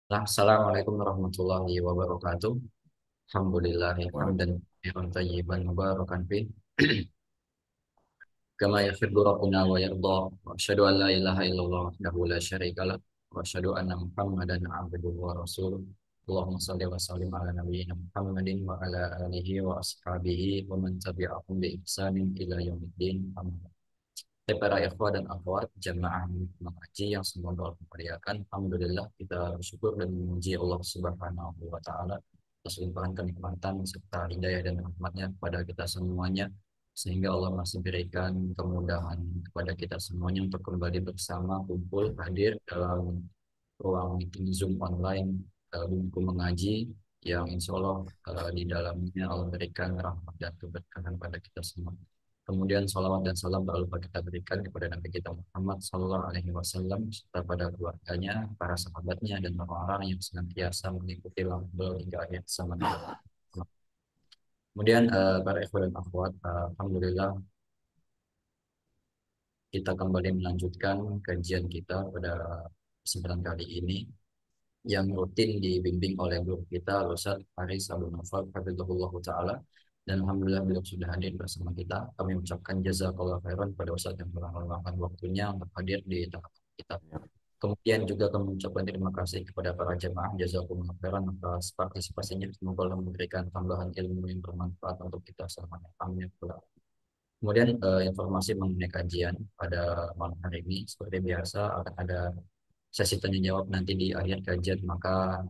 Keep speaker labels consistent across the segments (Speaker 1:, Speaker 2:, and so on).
Speaker 1: Assalamualaikum warahmatullahi wabarakatuh. Alhamdulillah hamdan katsiran tayyiban mubarakan fi kama yuhibbu rabbuna wa yarda. Wa asyhadu an la ilaha illallah wahdahu la syarika lah wa asyhadu anna Muhammadan abduhu wa rasuluh. Allahumma shalli wa sallim ala nabiyyina Muhammadin wa ala alihi wa ashabihi wa man tabi'ahum bi ihsanin ila yaumiddin. Amma para ikhwah dan akhwat jamaah mengaji yang semoga Allah muliakan. Alhamdulillah kita bersyukur dan memuji Allah Subhanahu wa taala atas limpahan kenikmatan serta hidayah dan rahmatnya kepada kita semuanya, sehingga Allah masih berikan kemudahan kepada kita semuanya untuk kembali bersama kumpul hadir dalam ruang meeting Zoom online buku mengaji yang insya Allah di dalamnya Allah berikan rahmat dan keberkahan pada kita semua. Kemudian salawat dan salam tak lupa kita berikan kepada Nabi kita Muhammad Sallallahu Alaihi Wasallam serta pada keluarganya, para sahabatnya, dan orang-orang yang senantiasa mengikuti beliau hingga akhir zaman. Kemudian para ikhwan dan akhwat, alhamdulillah kita kembali melanjutkan kajian kita pada kesempatan kali ini yang rutin dibimbing oleh guru kita Ustaz Haris Abu Naufal Hafizahullah Ta'ala, dan Alhamdulillah beliau sudah hadir bersama kita. Kami ucapkan jazakallah khairan pada Ustaz yang telah meluangkan waktunya untuk hadir di tengah kita. Kemudian juga kami mengucapkan terima kasih kepada para jemaah jazakumullah khairan atas partisipasinya. Semoga Allah memberikan tambahan ilmu yang bermanfaat untuk kita semuanya. Amin. Kemudian informasi mengenai kajian pada malam hari ini seperti biasa akan ada sesi tanya jawab nanti di akhir kajian, maka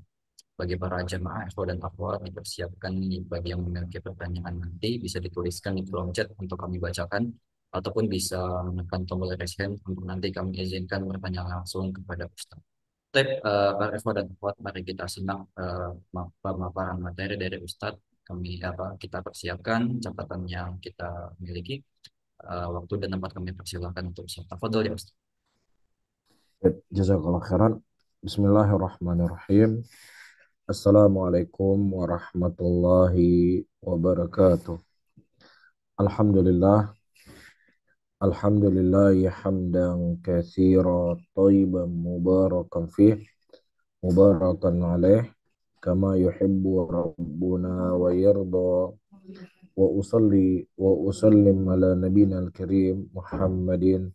Speaker 1: bagi para jemaah ikhwah dan akhwat dipersiapkan bagi yang memiliki pertanyaan nanti bisa dituliskan di kolom chat untuk kami bacakan, ataupun bisa menekan tombol raise hand untuk nanti kami izinkan bertanya langsung kepada Ustaz. Baik, para ikhwah dan akhwat, mari kita simak pemaparan materi dari Ustadz. Kita persiapkan catatan yang kita miliki. Waktu dan tempat kami persilahkan untuk Ustaz. Tafadhol ya Ustaz.
Speaker 2: Jazakallah khairan. Bismillahirrahmanirrahim. Assalamualaikum warahmatullahi wabarakatuh. Alhamdulillah, alhamdulillah hamdan katsira thayyiban mubarakan fih, mubarakan alaih, kama yuhibbu rabbuna wa yarda. Wa usalli wa usallim ala nabiyina al-karim Muhammadin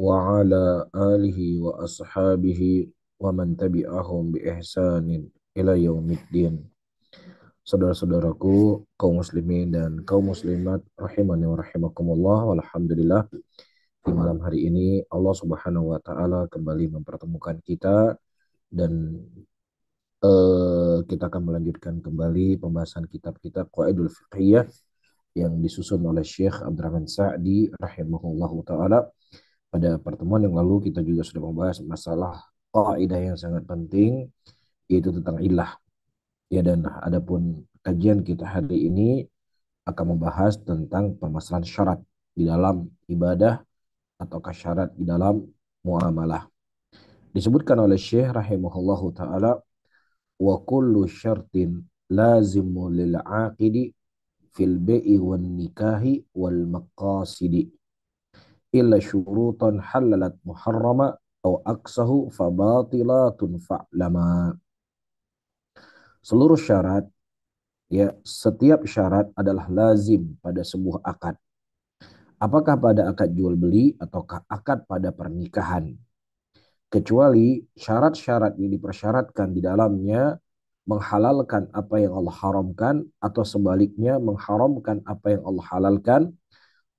Speaker 2: wa ala alihi wa ashabihi wa man tabi'ahum bi ihsanin ila yaumiddin. Saudara-saudaraku, kaum muslimin dan kaum muslimat rahimani wa rahimakumullah, walhamdulillah di malam hari ini Allah Subhanahu wa taala kembali mempertemukan kita dan kita akan melanjutkan kembali pembahasan kitab-kitab Qawaidul Fiqhiyah yang disusun oleh Syekh Abdurrahman Sa'di rahimahullahu taala. Pada pertemuan yang lalu kita juga sudah membahas masalah kaidah yang sangat penting, yaitu tentang ilah. Ya, dan adapun kajian kita hari ini akan membahas tentang permasalahan syarat di dalam ibadah ataukah syarat di dalam muamalah. Disebutkan oleh Syekh rahimahullahu taala, wa kullu syartin lazimu lil aqidi fil bai'i wan nikahi wal maqasidi illa syurutan halalat muharrama atau aksahu fabatilatun fa'lama. Seluruh syarat, ya, setiap syarat adalah lazim pada sebuah akad. Apakah pada akad jual beli ataukah akad pada pernikahan. Kecuali syarat-syarat yang dipersyaratkan di dalamnya menghalalkan apa yang Allah haramkan atau sebaliknya mengharamkan apa yang Allah halalkan,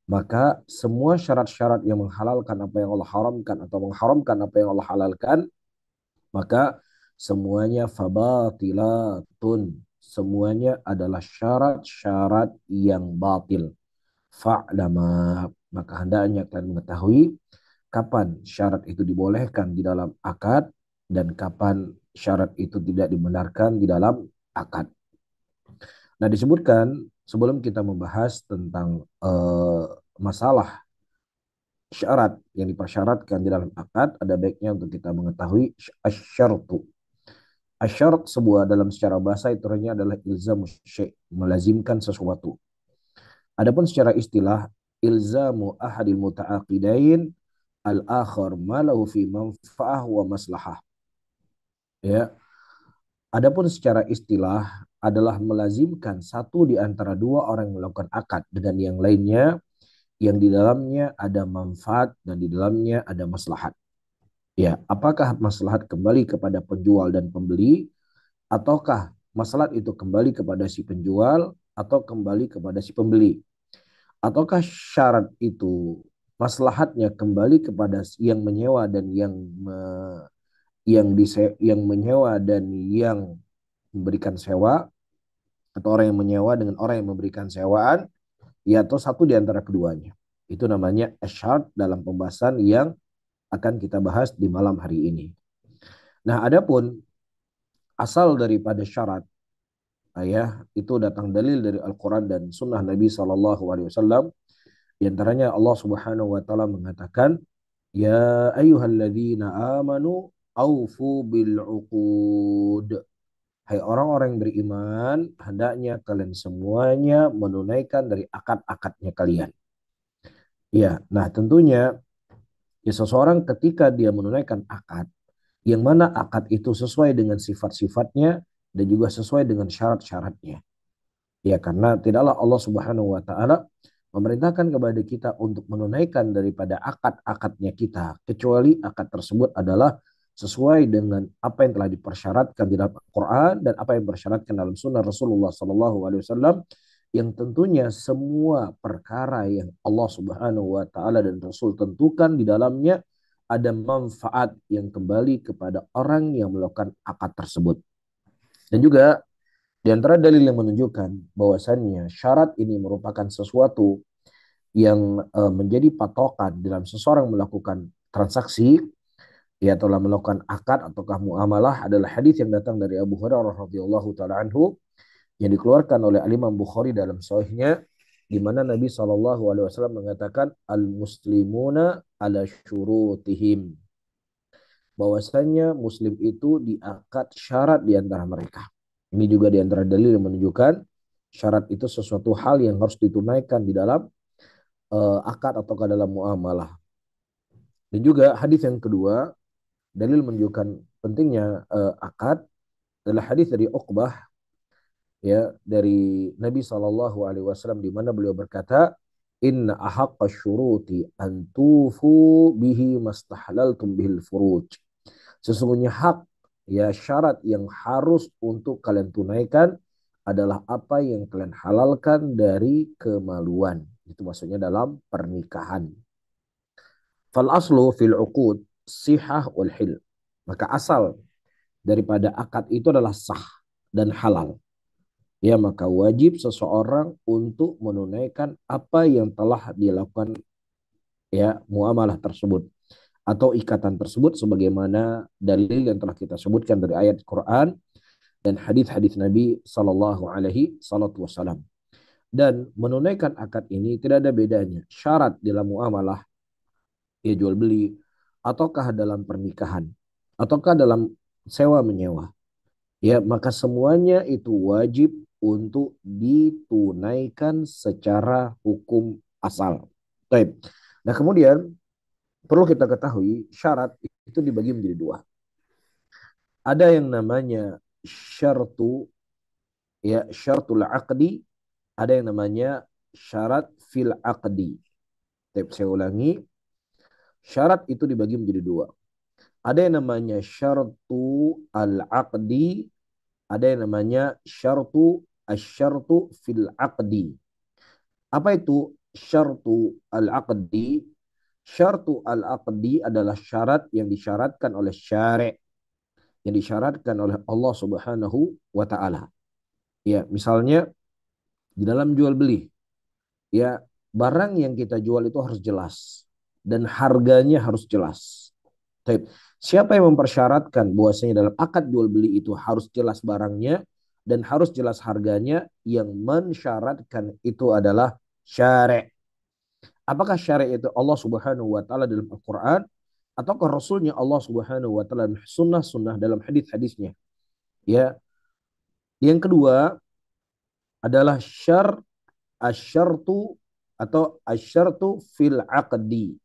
Speaker 2: maka semua syarat-syarat yang menghalalkan apa yang Allah haramkan atau mengharamkan apa yang Allah halalkan, maka semuanya fabatilatun. Semuanya adalah syarat-syarat yang batil. Fa'lama, maka hendaknya kalian mengetahui kapan syarat itu dibolehkan di dalam akad dan kapan syarat itu tidak dibenarkan di dalam akad. Nah, disebutkan sebelum kita membahas tentang masalah syarat yang dipersyaratkan di dalam akad, ada baiknya untuk kita mengetahui asyartu. Asyarat sebuah dalam secara bahasa itu artinya adalah ilzamu syai', melazimkan sesuatu. Adapun secara istilah, ilzamu ahadil muta'aqidain al-akhar ma lahu fi manfa'ah wa maslahah. Ya. Adapun secara istilah adalah melazimkan satu di antara dua orang yang melakukan akad dengan yang lainnya yang di dalamnya ada manfaat dan di dalamnya ada maslahat. Ya, apakah maslahat kembali kepada penjual dan pembeli ataukah maslahat itu kembali kepada si penjual atau kembali kepada si pembeli? Ataukah syarat itu maslahatnya kembali kepada yang menyewa dan yang menyewa dan yang memberikan sewa, atau orang yang menyewa dengan orang yang memberikan sewaan, ya, atau satu di antara keduanya. Itu namanya syarat dalam pembahasan yang akan kita bahas di malam hari ini. Nah, adapun asal daripada syarat, ya, itu datang dalil dari Al-Quran dan Sunnah Nabi SAW. Di antaranya Allah Subhanahu Wa Taala mengatakan, Ya ayyuhalladzina amanu aufu bil uqud. Hai orang-orang yang beriman, hendaknya kalian semuanya menunaikan dari akad-akadnya kalian. Ya, nah tentunya ya seseorang ketika dia menunaikan akad, yang mana akad itu sesuai dengan sifat-sifatnya dan juga sesuai dengan syarat-syaratnya. Ya, karena tidaklah Allah Subhanahu wa taala memerintahkan kepada kita untuk menunaikan daripada akad-akadnya kita kecuali akad tersebut adalah sesuai dengan apa yang telah dipersyaratkan di dalam Al-Qur'an dan apa yang dipersyaratkan dalam sunnah Rasulullah sallallahu alaihi wasallam, yang tentunya semua perkara yang Allah Subhanahu wa taala dan Rasul tentukan di dalamnya ada manfaat yang kembali kepada orang yang melakukan akad tersebut. Dan juga di antara dalil yang menunjukkan bahwasannya syarat ini merupakan sesuatu yang menjadi patokan dalam seseorang melakukan transaksi, ya, telah melakukan akad ataukah muamalah, adalah hadis yang datang dari Abu Hurairah radhiyallahu taala anhu yang dikeluarkan oleh Imam Bukhari dalam sahihnya, di mana Nabi SAW mengatakan al muslimuna ala syurutihim, bahwasanya muslim itu diakad syarat di antara mereka. Ini juga di antara dalil yang menunjukkan syarat itu sesuatu hal yang harus ditunaikan di dalam akad atau dalam muamalah. Dan juga hadis yang kedua, dalil menunjukkan pentingnya akad, adalah hadis dari Uqbah, ya, dari Nabi SAW, di mana beliau berkata, Inna ahaqqa syuruti antufu bihi mastahlaltum bihil furuj. Sesungguhnya hak, ya, syarat yang harus untuk kalian tunaikan adalah apa yang kalian halalkan dari kemaluan. Itu maksudnya dalam pernikahan. Fal aslu fil uqud sihah wal hil. Maka asal daripada akad itu adalah sah dan halal. Ya, maka wajib seseorang untuk menunaikan apa yang telah dilakukan, ya, muamalah tersebut atau ikatan tersebut, sebagaimana dalil yang telah kita sebutkan dari ayat Quran dan hadis-hadis Nabi Sallallahu Alaihi Wasallam. Dan menunaikan akad ini tidak ada bedanya syarat dalam muamalah, ya, jual beli, ataukah dalam pernikahan, ataukah dalam sewa menyewa. Ya, maka semuanya itu wajib untuk ditunaikan secara hukum asal. Baik. Nah, kemudian perlu kita ketahui syarat itu dibagi menjadi dua. Ada yang namanya syartu, ya, syartul aqdi, ada yang namanya syarat fil aqdi. Saya ulangi, syarat itu dibagi menjadi dua. Ada yang namanya syartu al-aqdi, ada yang namanya asyartu fil aqdi. Apa itu syartu al-aqdi? Syartu al-aqdi adalah syarat yang disyaratkan oleh syari', yang disyaratkan oleh Allah Subhanahu wa taala. Ya, misalnya di dalam jual beli, ya, barang yang kita jual itu harus jelas dan harganya harus jelas. Baik. Siapa yang mempersyaratkan bahwasanya dalam akad jual beli itu harus jelas barangnya dan harus jelas harganya? Yang mensyaratkan itu adalah syari'. Apakah syari' itu Allah Subhanahu wa taala dalam Al-Qur'an ataukah Rasulnya Allah Subhanahu wa taala dalam sunnah-sunnah dalam hadis-hadisnya? Ya, yang kedua adalah asyartu atau asyartu fil aqdi.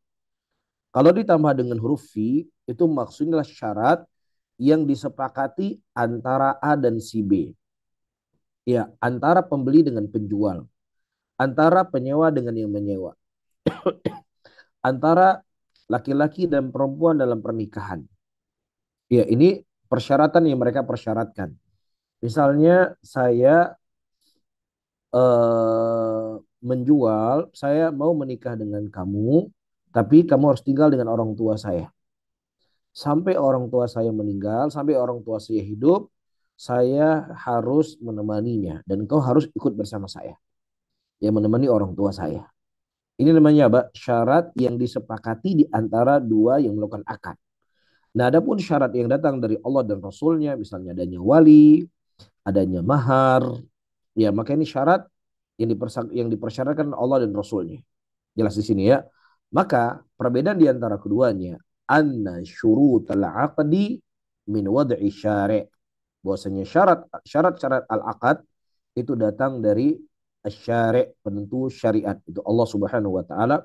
Speaker 2: Kalau ditambah dengan huruf fi, itu maksudnya syarat yang disepakati antara A dan si B. Ya, antara pembeli dengan penjual, antara penyewa dengan yang menyewa, antara laki-laki dan perempuan dalam pernikahan. Ya, ini persyaratan yang mereka persyaratkan. Misalnya saya menjual, saya mau menikah dengan kamu, tapi kamu harus tinggal dengan orang tua saya. Sampai orang tua saya meninggal, sampai orang tua saya hidup, saya harus menemaninya dan kau harus ikut bersama saya. Ya, menemani orang tua saya. Ini namanya apa? Syarat yang disepakati di antara dua yang melakukan akad. Nah, adapun syarat yang datang dari Allah dan Rasulnya, misalnya adanya wali, adanya mahar, ya maka ini syarat yang dipersyaratkan Allah dan Rasulnya. Jelas di sini ya. Maka perbedaan di antara keduanya, anna syurutal aqdi min wad'i syari'. Bahwasanya syarat-syarat al-aqad itu datang dari syari', penentu syariat. Itu Allah Subhanahu wa taala.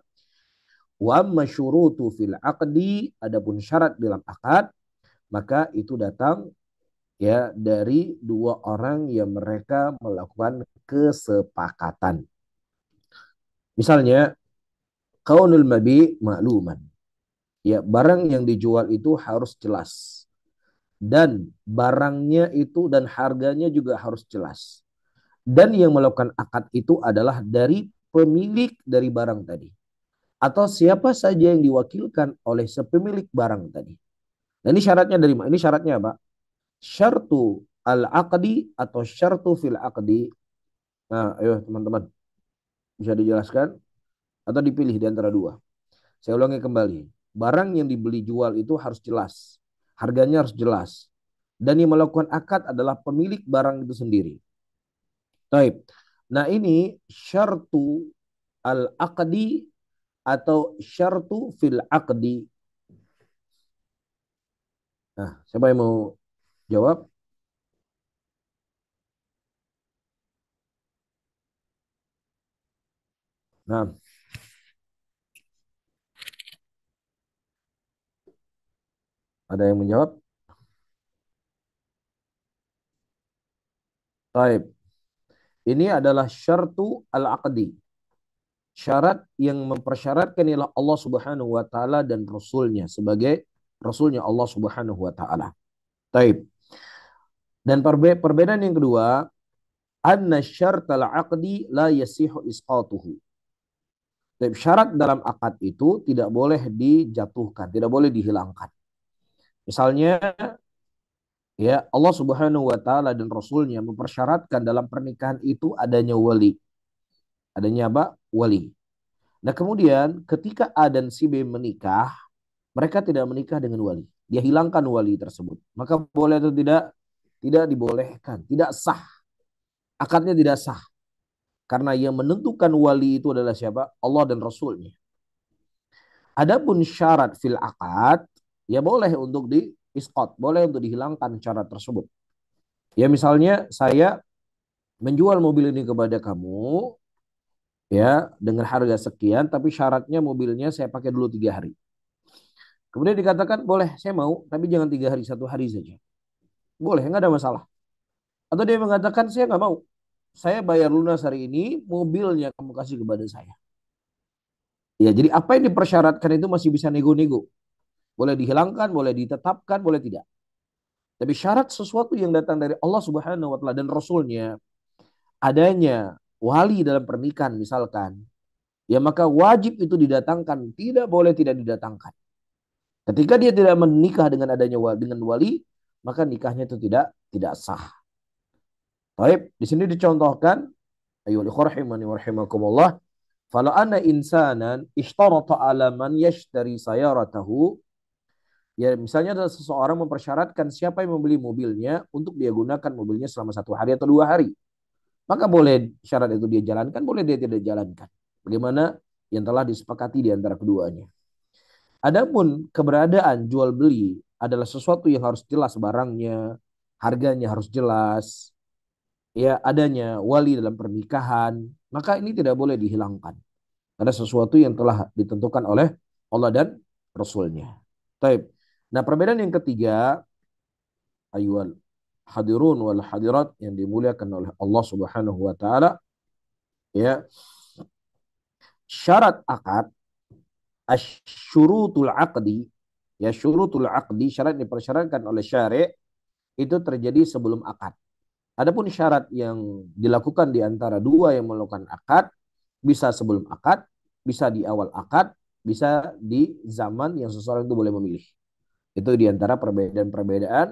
Speaker 2: Wa amma syurutu fil aqdi, adapun syarat dalam akad, maka itu datang ya dari dua orang yang mereka melakukan kesepakatan. Misalnya kaunul mabi ma'luman. Ya, barang yang dijual itu harus jelas. Dan barangnya itu dan harganya juga harus jelas. Dan yang melakukan akad itu adalah dari pemilik dari barang tadi. Atau siapa saja yang diwakilkan oleh sepemilik barang tadi. Nah, ini syaratnya dari mana? Ini syaratnya apa? Syartu al-aqdi atau syartu fil aqdi. Nah, ayo teman-teman. Bisa dijelaskan atau dipilih di antara dua. Saya ulangi kembali. Barang yang dibeli jual itu harus jelas. Harganya harus jelas. Dan yang melakukan akad adalah pemilik barang itu sendiri. Taib. Nah, ini syartu al-aqdi atau syartu fil aqdi. Nah, siapa yang mau jawab? Nah, ada yang menjawab? Taib. Ini adalah syartu al-aqdi. Syarat yang mempersyaratkan ialah Allah Subhanahu wa taala dan rasulnya sebagai rasulnya Allah Subhanahu wa taala. Taib. Dan perbedaan yang kedua, anna syartal aqdi la yasihu isqatuhu. Taib. Syarat dalam akad itu tidak boleh dijatuhkan, tidak boleh dihilangkan. Misalnya ya Allah Subhanahu wa taala dan rasulnya mempersyaratkan dalam pernikahan itu adanya wali. Adanya apa? Wali. Nah, kemudian ketika A dan si B menikah, mereka tidak menikah dengan wali. Dia hilangkan wali tersebut. Maka boleh atau tidak? Tidak dibolehkan. Tidak sah. Akadnya tidak sah. Karena yang menentukan wali itu adalah siapa? Allah dan Rasulnya. Adapun syarat fil akad, ya boleh untuk di-isqat. Boleh untuk dihilangkan syarat tersebut. Ya misalnya saya menjual mobil ini kepada kamu, ya dengan harga sekian, tapi syaratnya mobilnya saya pakai dulu 3 hari. Kemudian dikatakan boleh, saya mau, tapi jangan 3 hari, 1 hari saja. Boleh, nggak ada masalah. Atau dia mengatakan saya nggak mau, saya bayar lunas hari ini, mobilnya kamu kasih kepada saya. Ya, jadi apa yang dipersyaratkan itu masih bisa nego-nego. Boleh dihilangkan, boleh ditetapkan, boleh tidak. Tapi syarat sesuatu yang datang dari Allah Subhanahu wa taala dan Rasulnya, adanya wali dalam pernikahan misalkan, ya maka wajib itu didatangkan, tidak boleh tidak didatangkan. Ketika dia tidak menikah dengan adanya dengan wali, maka nikahnya itu tidak sah. Baik, di sini dicontohkan, ayo rahimani wa rahimakumullah, falau anna insanan ishtarata ala man yashtari sayaratahu, ya misalnya ada seseorang mempersyaratkan siapa yang membeli mobilnya untuk dia gunakan mobilnya selama 1 hari atau 2 hari. Maka boleh syarat itu dia jalankan, boleh dia tidak jalankan. Bagaimana yang telah disepakati di antara keduanya. Adapun keberadaan jual beli adalah sesuatu yang harus jelas barangnya, harganya harus jelas, ya adanya wali dalam pernikahan, maka ini tidak boleh dihilangkan. Ada sesuatu yang telah ditentukan oleh Allah dan Rasulnya. Taib. Nah, perbedaan yang ketiga, ayyuhal hadirun wal hadirat yang dimuliakan oleh Allah Subhanahu wa taala, ya, syarat akad, asyurutul aqdi, ya, syurutul aqdi, syarat dipersyaratkan oleh syari' itu terjadi sebelum akad. Adapun syarat yang dilakukan di antara dua yang melakukan akad, bisa sebelum akad, bisa di awal akad, bisa di zaman yang seseorang itu boleh memilih. Itu di antara perbedaan-perbedaan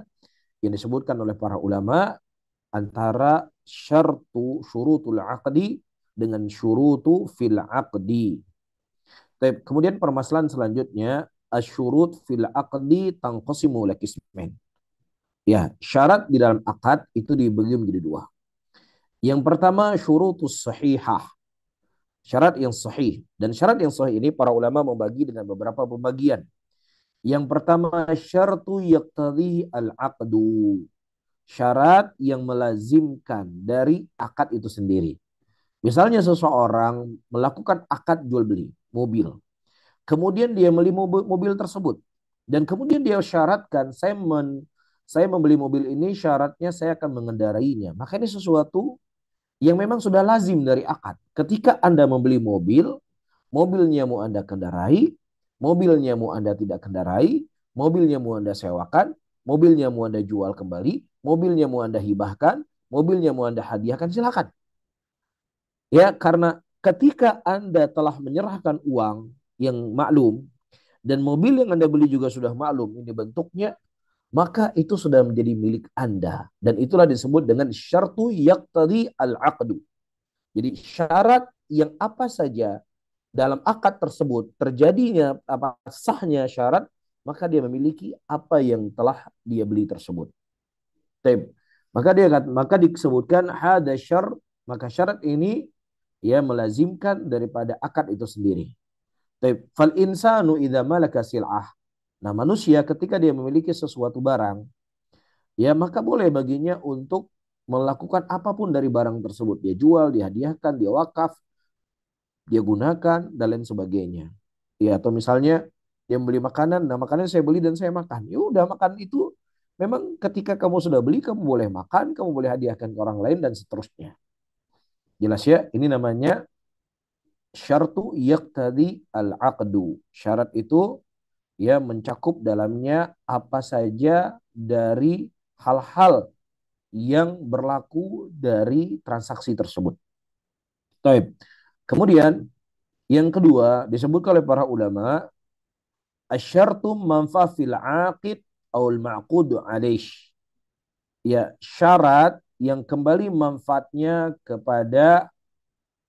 Speaker 2: yang disebutkan oleh para ulama antara syurutul aqdi dengan syurutu fil aqdi. Kemudian permasalahan selanjutnya, asyurut fil aqdi tanqasimu ila qismain. Ya, syarat di dalam akad itu dibagi menjadi dua. Yang pertama syurutus sahihah, syarat yang sahih. Dan syarat yang sahih ini para ulama membagi dengan beberapa pembagian. Yang pertama syartu yaqtadhi al-aqdu, syarat yang melazimkan dari akad itu sendiri. Misalnya seseorang melakukan akad jual beli mobil, kemudian dia membeli mobil tersebut, dan kemudian dia syaratkan, saya membeli mobil ini syaratnya saya akan mengendarainya. Maka ini sesuatu yang memang sudah lazim dari akad. Ketika Anda membeli mobil, mobilnya mau Anda kendarai, mobilnya mau Anda tidak kendarai, mobilnya mau Anda sewakan, mobilnya mau Anda jual kembali, mobilnya mau Anda hibahkan, mobilnya mau Anda hadiahkan, silakan. Ya, karena ketika Anda telah menyerahkan uang yang maklum dan mobil yang Anda beli juga sudah maklum ini bentuknya, maka itu sudah menjadi milik Anda. Dan itulah disebut dengan syartu yaqtadi al-aqdu. Jadi syarat yang apa saja dalam akad tersebut terjadinya apa sahnya syarat, maka dia memiliki apa yang telah dia beli tersebut. Taib. Maka disebutkan hada syar, maka syarat ini ya melazimkan daripada akad itu sendiri. Taib. Fal insanu idza malaka sil'ah. Nah, manusia ketika dia memiliki sesuatu barang, ya maka boleh baginya untuk melakukan apapun dari barang tersebut. Dia jual, dia hadiahkan, dia wakaf, dia gunakan, dan lain sebagainya. Ya, atau misalnya dia beli makanan, nah makanan saya beli dan saya makan. Ya udah, makan itu memang ketika kamu sudah beli, kamu boleh makan, kamu boleh hadiahkan ke orang lain, dan seterusnya. Jelas ya, ini namanya syartu yaqtadi al-aqdu. Syarat itu ya mencakup dalamnya apa saja dari hal-hal yang berlaku dari transaksi tersebut. Taib. Kemudian yang kedua disebutkan oleh para ulama, asyartu manfa fil aqid aul ma'qud alaih. Ya, syarat yang kembali manfaatnya kepada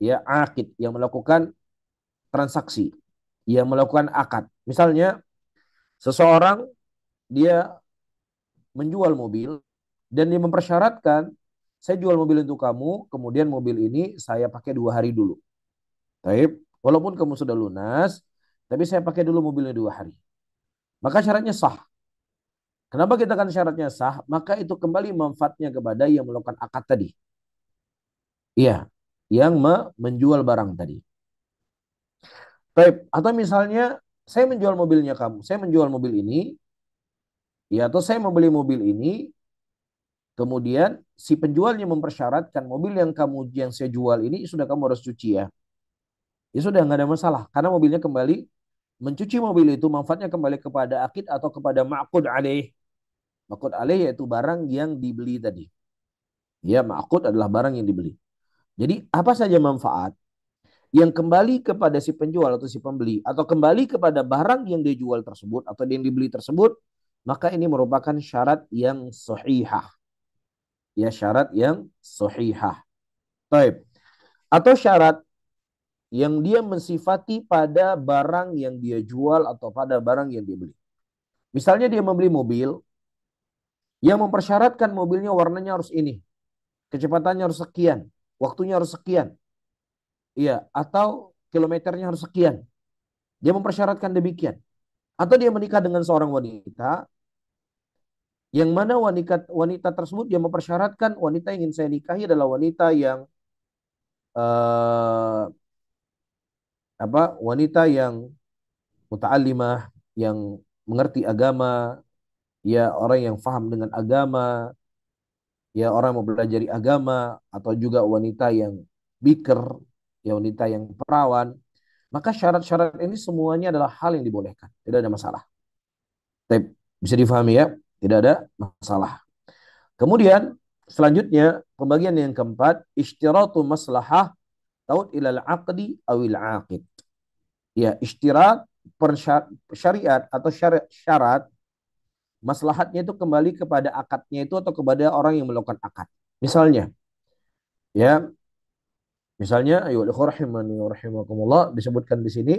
Speaker 2: ya aqid yang melakukan transaksi, yang melakukan akad. Misalnya seseorang dia menjual mobil dan dia mempersyaratkan, saya jual mobil untuk kamu, kemudian mobil ini saya pakai 2 hari dulu. Taib, walaupun kamu sudah lunas, tapi saya pakai dulu mobilnya 2 hari. Maka syaratnya sah. Kenapa kita kan syaratnya sah? Maka itu kembali manfaatnya kepada yang melakukan akad tadi. Iya, yang menjual barang tadi. Taib, atau misalnya saya menjual mobilnya kamu, saya menjual mobil ini, ya, atau saya membeli mobil ini, kemudian si penjualnya mempersyaratkan mobil yang saya jual ini sudah kamu harus cuci ya. Ya sudah nggak ada masalah karena mobilnya kembali mencuci mobil itu manfaatnya kembali kepada akid atau kepada ma'qud alaih. Ma'qud alaih yaitu barang yang dibeli tadi. Ya, ma'qud adalah barang yang dibeli. Jadi apa saja manfaat yang kembali kepada si penjual atau si pembeli atau kembali kepada barang yang dijual tersebut atau yang dibeli tersebut, maka ini merupakan syarat yang sahihah. Ya, syarat yang sahihah. Taib. Atau syarat yang dia mensifati pada barang yang dia jual atau pada barang yang dia beli. Misalnya dia membeli mobil yang mempersyaratkan mobilnya warnanya harus ini, kecepatannya harus sekian, waktunya harus sekian. Iya, atau kilometernya harus sekian. Dia mempersyaratkan demikian. Atau dia menikah dengan seorang wanita yang mana wanita wanita tersebut dia mempersyaratkan wanita yang ingin saya nikahi adalah wanita yang eh, wanita yang muta'allimah, yang mengerti agama, ya orang yang paham dengan agama, ya orang yang mau belajar agama, atau juga wanita yang biker, ya wanita yang perawan, maka syarat-syarat ini semuanya adalah hal yang dibolehkan, tidak ada masalah. Tapi bisa difahami ya, tidak ada masalah. Kemudian selanjutnya pembagian yang keempat, istiratu maslahah taud ilal aqdi awil aqid. Ya, istirat syariat atau syarat maslahatnya itu kembali kepada akadnya itu atau kepada orang yang melakukan akad. Misalnya, ya, misalnya ayo rahimani rahimakumullah disebutkan di sini,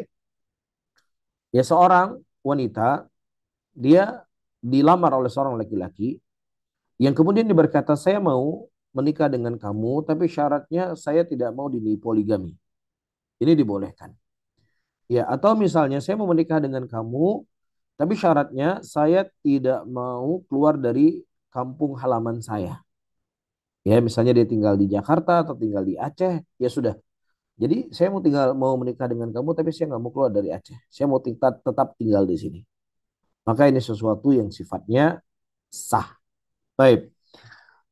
Speaker 2: ya seorang wanita dia dilamar oleh seorang laki-laki yang kemudian dia berkata, saya mau menikah dengan kamu tapi syaratnya saya tidak mau poligami. Ini dibolehkan. Ya, atau misalnya saya mau menikah dengan kamu tapi syaratnya saya tidak mau keluar dari kampung halaman saya. Ya, misalnya dia tinggal di Jakarta atau tinggal di Aceh, ya sudah. Jadi saya mau menikah dengan kamu, tapi saya nggak mau keluar dari Aceh. Saya mau tetap tinggal di sini. Maka ini sesuatu yang sifatnya sah. Baik.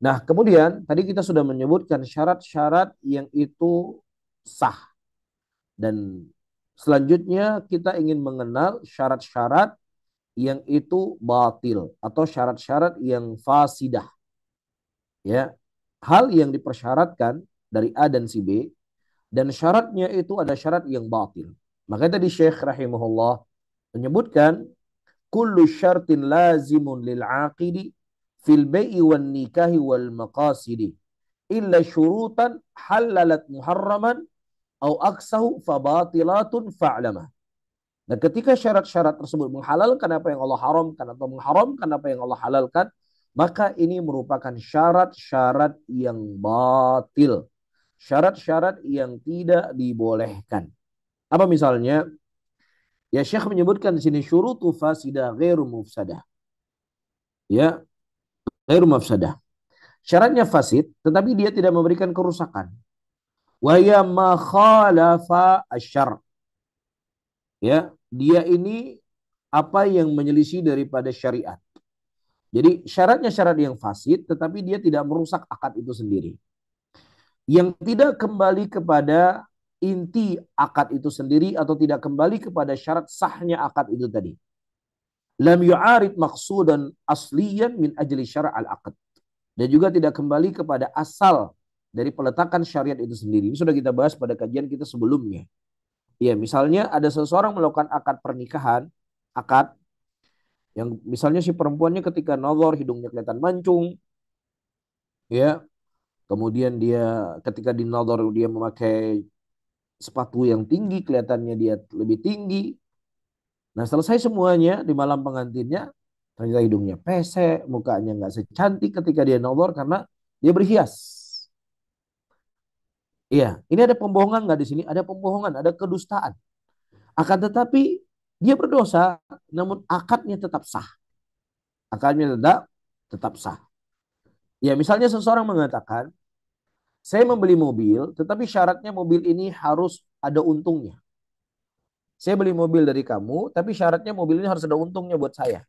Speaker 2: Nah, kemudian tadi kita sudah menyebutkan syarat-syarat yang itu sah. Dan selanjutnya kita ingin mengenal syarat-syarat yang itu batil atau syarat-syarat yang fasidah. Ya, hal yang dipersyaratkan dari A dan si B dan syaratnya itu ada syarat yang batil. Makanya tadi Syekh rahimahullah menyebutkan kullu syartin lazimun lil aqidi fil bai'i wan nikahi wal maqasidi illa syurutan halalat muharraman au aksahu fabatilatun fa'lama. Nah, ketika syarat-syarat tersebut menghalalkan apa yang Allah haramkan atau mengharamkan apa yang Allah halalkan, maka ini merupakan syarat-syarat yang batil. Syarat-syarat yang tidak dibolehkan. Apa misalnya? Ya, Syekh menyebutkan di sini syurutu fasidah ghairu mufsadah. Ya, ghairu mufsadah. Syaratnya fasid, tetapi dia tidak memberikan kerusakan. Wa ya ma khalafa asyar. Ya, dia ini apa yang menyelisih daripada syariat. Jadi syaratnya syarat yang fasid, tetapi dia tidak merusak akad itu sendiri. Yang tidak kembali kepada inti akad itu sendiri atau tidak kembali kepada syarat sahnya akad itu tadi. Lam yu'arid maqsudan asliyan min ajli syara' al-aqd. Dan juga tidak kembali kepada asal dari peletakan syariat itu sendiri. Ini sudah kita bahas pada kajian kita sebelumnya. Ya, misalnya ada seseorang melakukan akad pernikahan, akad yang misalnya si perempuannya ketika nazar hidungnya kelihatan mancung, ya. Kemudian dia ketika di nazar dia memakai sepatu yang tinggi, kelihatannya dia lebih tinggi. Nah, selesai semuanya di malam pengantinnya, ternyata hidungnya pesek, mukanya nggak secantik ketika dia nazar karena dia berhias. Iya, ini ada pembohongan nggak di sini? Ada pembohongan, ada kedustaan. Akan tetapi dia berdosa, namun akadnya tetap sah. Akadnya tetap sah. Ya, misalnya seseorang mengatakan, saya membeli mobil, tetapi syaratnya mobil ini harus ada untungnya. Saya beli mobil dari kamu, tapi syaratnya mobil ini harus ada untungnya buat saya.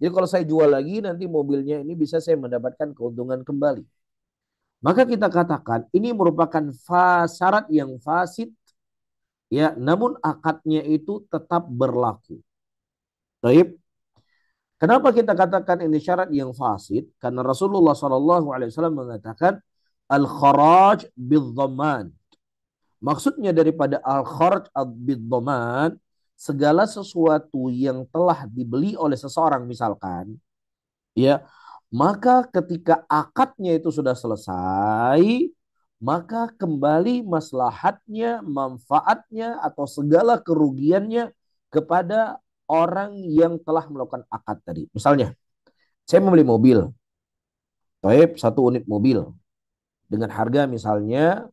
Speaker 2: Jadi kalau saya jual lagi, nanti mobilnya ini bisa saya mendapatkan keuntungan kembali. Maka kita katakan ini merupakan syarat yang fasid, ya, namun akadnya itu tetap berlaku. Baik. Kenapa kita katakan ini syarat yang fasid? Karena Rasulullah SAW mengatakan al-kharaj bil-dhamman. Maksudnya daripada al-kharaj bil-dhamman, segala sesuatu yang telah dibeli oleh seseorang misalkan, ya, maka ketika akadnya itu sudah selesai, maka kembali maslahatnya, manfaatnya atau segala kerugiannya kepada orang yang telah melakukan akad tadi. Misalnya, saya membeli mobil, Taib, satu unit mobil dengan harga misalnya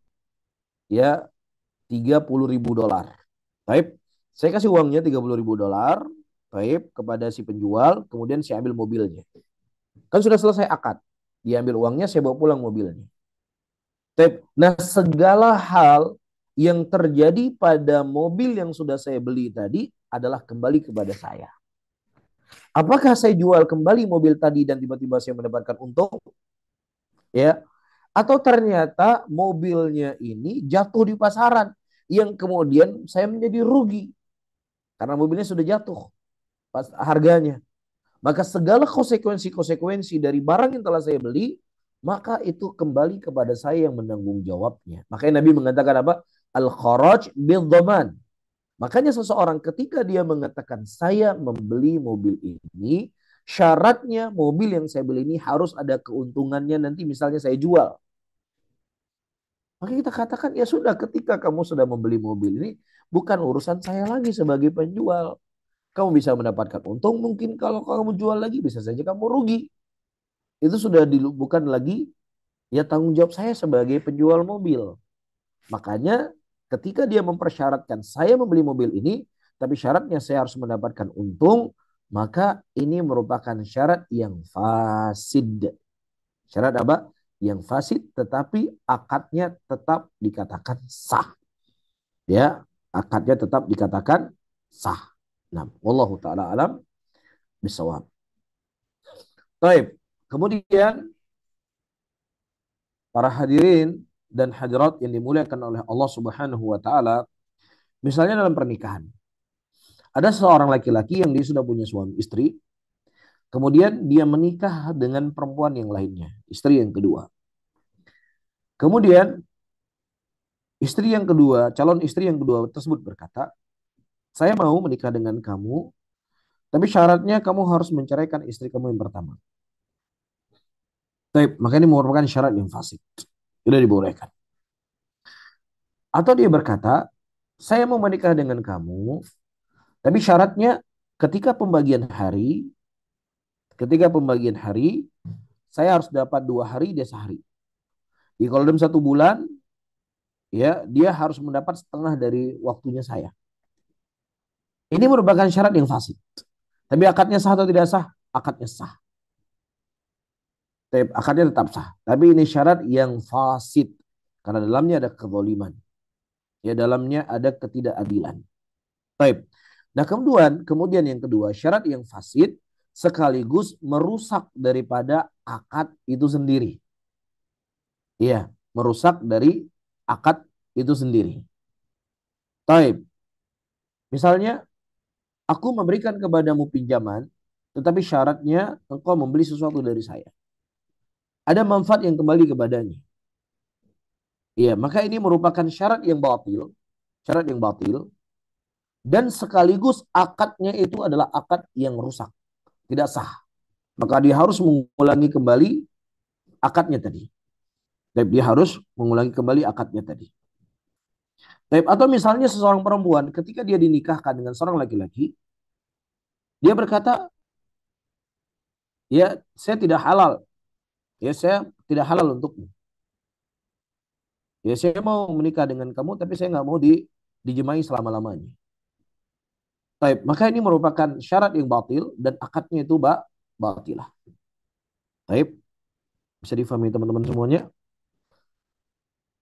Speaker 2: ya $30.000. Taib, saya kasih uangnya $30.000, Taib, kepada si penjual, kemudian saya ambil mobilnya. Kan sudah selesai akad. Diambil uangnya, saya bawa pulang mobilnya. Taib. Nah, segala hal yang terjadi pada mobil yang sudah saya beli tadi adalah kembali kepada saya. Apakah saya jual kembali mobil tadi dan tiba-tiba saya mendapatkan untung? Ya, atau ternyata mobilnya ini jatuh di pasaran yang kemudian saya menjadi rugi karena mobilnya sudah jatuh pas harganya. Maka segala konsekuensi-konsekuensi dari barang yang telah saya beli, maka itu kembali kepada saya yang menanggung jawabnya. Makanya Nabi mengatakan apa? Al-kharaj bil dhaman. Makanya seseorang ketika dia mengatakan saya membeli mobil ini, syaratnya mobil yang saya beli ini harus ada keuntungannya nanti misalnya saya jual. Maka kita katakan ya sudah ketika kamu sudah membeli mobil ini bukan urusan saya lagi sebagai penjual. Kamu bisa mendapatkan untung mungkin kalau kamu jual lagi bisa saja kamu rugi. Itu sudah bukan lagi ya tanggung jawab saya sebagai penjual mobil. Makanya ketika dia mempersyaratkan saya membeli mobil ini, tapi syaratnya saya harus mendapatkan untung, maka ini merupakan syarat yang fasid. Syarat apa? Yang fasid tetapi akadnya tetap dikatakan sah. Ya, akadnya tetap dikatakan sah. Nah, wallahu taala alam bisawab. Baik. Kemudian para hadirin dan hadirat yang dimuliakan oleh Allah Subhanahu wa taala, misalnya dalam pernikahan. Ada seorang laki-laki yang dia sudah punya suami istri, kemudian dia menikah dengan perempuan yang lainnya, istri yang kedua. Kemudian istri yang kedua, calon istri yang kedua tersebut berkata, saya mau menikah dengan kamu, tapi syaratnya kamu harus menceraikan istri kamu yang pertama. Baik, maka ini merupakan syarat yang fasik. Tidak dibolehkan. Atau dia berkata, saya mau menikah dengan kamu, tapi syaratnya ketika pembagian hari, saya harus dapat 2 hari, dia sehari. Jadi kalau dalam 1 bulan, ya dia harus mendapat setengah dari waktunya saya. Ini merupakan syarat yang fasik. Tapi akadnya sah atau tidak sah? Akadnya sah. Akadnya tetap sah. Tapi ini syarat yang fasid. Karena dalamnya ada kezaliman. Ya dalamnya ada ketidakadilan. Baik. Nah kemudian yang kedua, syarat yang fasid sekaligus merusak daripada akad itu sendiri. Iya, merusak dari akad itu sendiri. Baik. Misalnya, aku memberikan kepadamu pinjaman, tetapi syaratnya engkau membeli sesuatu dari saya. Ada manfaat yang kembali kepadanya. Iya, maka ini merupakan syarat yang batil. Syarat yang batil. Dan sekaligus akadnya itu adalah akad yang rusak. Tidak sah. Maka dia harus mengulangi kembali akadnya tadi. Dia harus mengulangi kembali akadnya tadi. Atau misalnya seseorang perempuan ketika dia dinikahkan dengan seorang laki-laki, dia berkata, ya saya tidak halal. Ya saya tidak halal untukmu. Ya saya mau menikah dengan kamu tapi saya nggak mau dijemai selama-lamanya. Maka ini merupakan syarat yang batil dan akadnya itu batilah. Bisa difahami teman-teman semuanya?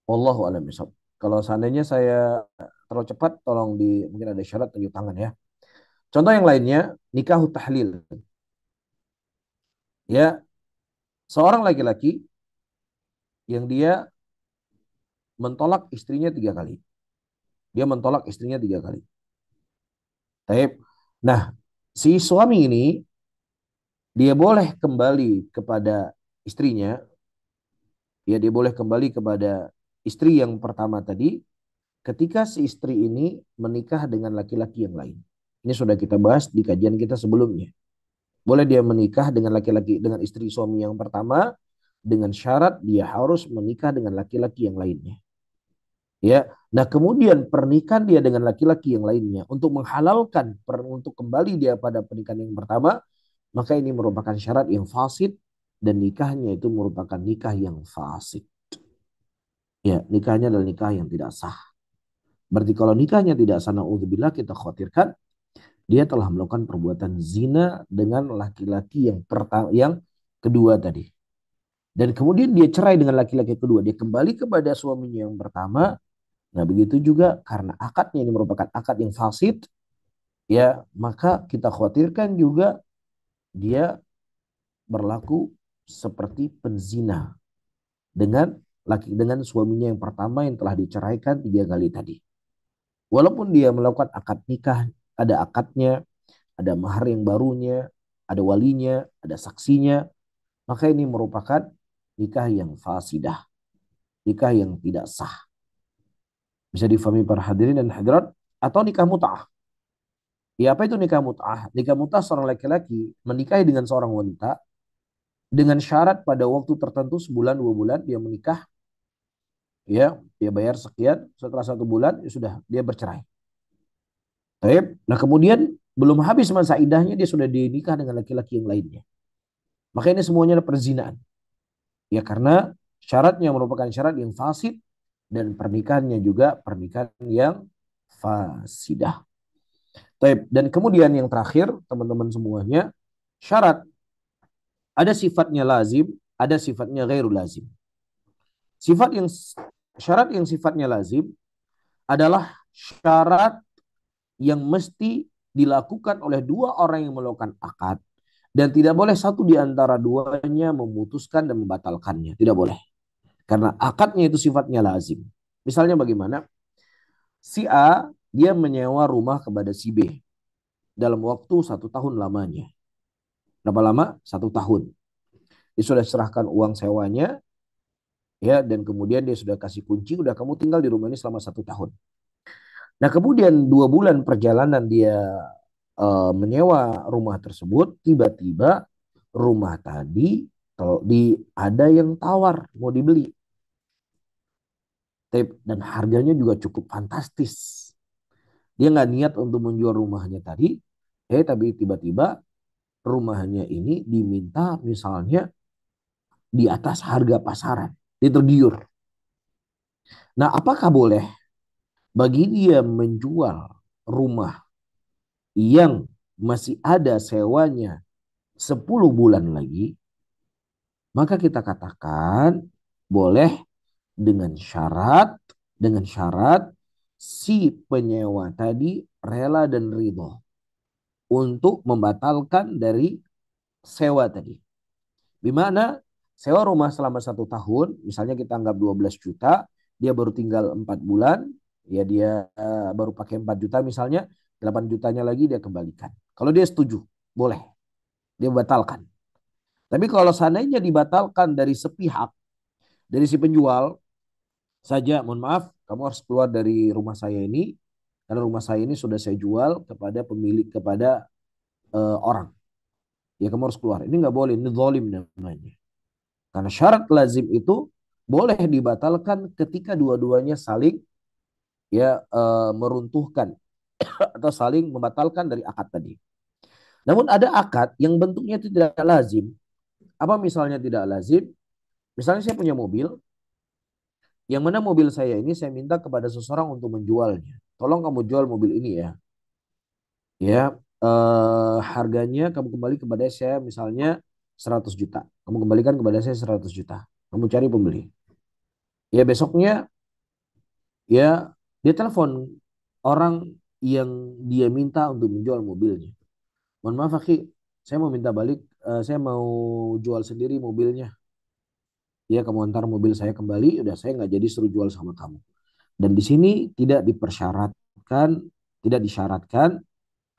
Speaker 2: Wallahu a'lam bishawab. Kalau seandainya saya terlalu cepat, tolong mungkin ada syarat tunjuk tangan ya. Contoh yang lainnya, nikah tahlil. Ya, seorang laki-laki yang dia mentolak istrinya 3 kali. Dia mentolak istrinya 3 kali. Nah, si suami ini dia boleh kembali kepada istrinya. Ya, dia boleh kembali kepada istri yang pertama tadi ketika si istri ini menikah dengan laki-laki yang lain. Ini sudah kita bahas di kajian kita sebelumnya. Boleh dia menikah dengan laki-laki, dengan istri suami yang pertama dengan syarat dia harus menikah dengan laki-laki yang lainnya. Ya, nah kemudian pernikahan dia dengan laki-laki yang lainnya untuk menghalalkan untuk kembali dia pada pernikahan yang pertama, maka ini merupakan syarat yang fasid dan nikahnya itu merupakan nikah yang fasid. Ya, nikahnya adalah nikah yang tidak sah. Berarti kalau nikahnya tidak sah, naudzubillah, kita khawatirkan dia telah melakukan perbuatan zina dengan laki-laki yang kedua tadi. Dan kemudian dia cerai dengan laki-laki kedua, dia kembali kepada suaminya yang pertama. Nah, begitu juga karena akadnya ini merupakan akad yang fasid, ya, maka kita khawatirkan juga dia berlaku seperti penzina dengan dengan suaminya yang pertama yang telah diceraikan 3 kali tadi. Walaupun dia melakukan akad nikah, ada akadnya, ada mahar yang barunya, ada walinya, ada saksinya, maka ini merupakan nikah yang fasidah, nikah yang tidak sah. Bisa difahami para hadirin dan hadirat, atau nikah mut'ah. Ya, apa itu nikah mut'ah? Nikah mut'ah seorang laki-laki menikahi dengan seorang wanita dengan syarat pada waktu tertentu, sebulan 2 bulan dia menikah, ya dia bayar sekian, setelah 1 bulan ya sudah dia bercerai. Baik. Nah kemudian belum habis masa idahnya dia sudah dinikah dengan laki-laki yang lainnya. Maka ini semuanya adalah perzinaan. Ya karena syaratnya merupakan syarat yang fasid dan pernikahannya juga pernikahan yang fasidah. Baik. Dan kemudian yang terakhir teman-teman semuanya, syarat ada sifatnya lazim, ada sifatnya ghairul lazim. Sifat yang Syarat yang sifatnya lazim adalah syarat yang mesti dilakukan oleh 2 orang yang melakukan akad dan tidak boleh satu di antara duanya memutuskan dan membatalkannya. Tidak boleh. Karena akadnya itu sifatnya lazim. Misalnya bagaimana? Si A dia menyewa rumah kepada si B dalam waktu 1 tahun lamanya. Berapa lama? 1 tahun. Dia sudah serahkan uang sewanya, ya, dan kemudian dia sudah kasih kunci, udah kamu tinggal di rumah ini selama 1 tahun. Nah kemudian 2 bulan perjalanan dia menyewa rumah tersebut, tiba-tiba rumah tadi ada yang tawar mau dibeli dan harganya juga cukup fantastis. Dia nggak niat untuk menjual rumahnya tadi, tapi tiba-tiba rumahnya ini diminta misalnya di atas harga pasaran, dia tergiur. Nah, apakah boleh bagi dia menjual rumah yang masih ada sewanya 10 bulan lagi? Maka kita katakan boleh dengan syarat si penyewa tadi rela dan ridho untuk membatalkan dari sewa tadi. Dimana sewa rumah selama 1 tahun, misalnya kita anggap 12 juta, dia baru tinggal 4 bulan, ya dia baru pakai 4 juta misalnya, 8 jutanya lagi dia kembalikan. Kalau dia setuju, boleh. Dia batalkan. Tapi kalau seandainya dibatalkan dari sepihak, dari si penjual saja, mohon maaf, kamu harus keluar dari rumah saya ini, karena rumah saya ini sudah saya jual kepada pemilik, kepada orang. Ya kamu harus keluar. Ini nggak boleh, ini zalim namanya. Karena syarat lazim itu boleh dibatalkan ketika dua-duanya saling meruntuhkan atau saling membatalkan dari akad tadi. Namun ada akad yang bentuknya itu tidak lazim. Apa misalnya tidak lazim? Misalnya saya punya mobil, yang mana mobil saya ini saya minta kepada seseorang untuk menjualnya. Tolong kamu jual mobil ini ya. Ya, harganya kamu kembali kepada saya misalnya 100 juta. Kamu kembalikan kepada saya 100 juta. Kamu cari pembeli. Ya besoknya ya dia telepon orang yang dia minta untuk menjual mobilnya. Mohon maaf Aki, saya mau minta balik, saya mau jual sendiri mobilnya. Ya kamu antar mobil saya kembali, udah saya nggak jadi suruh jual sama kamu. Dan di sini tidak disyaratkan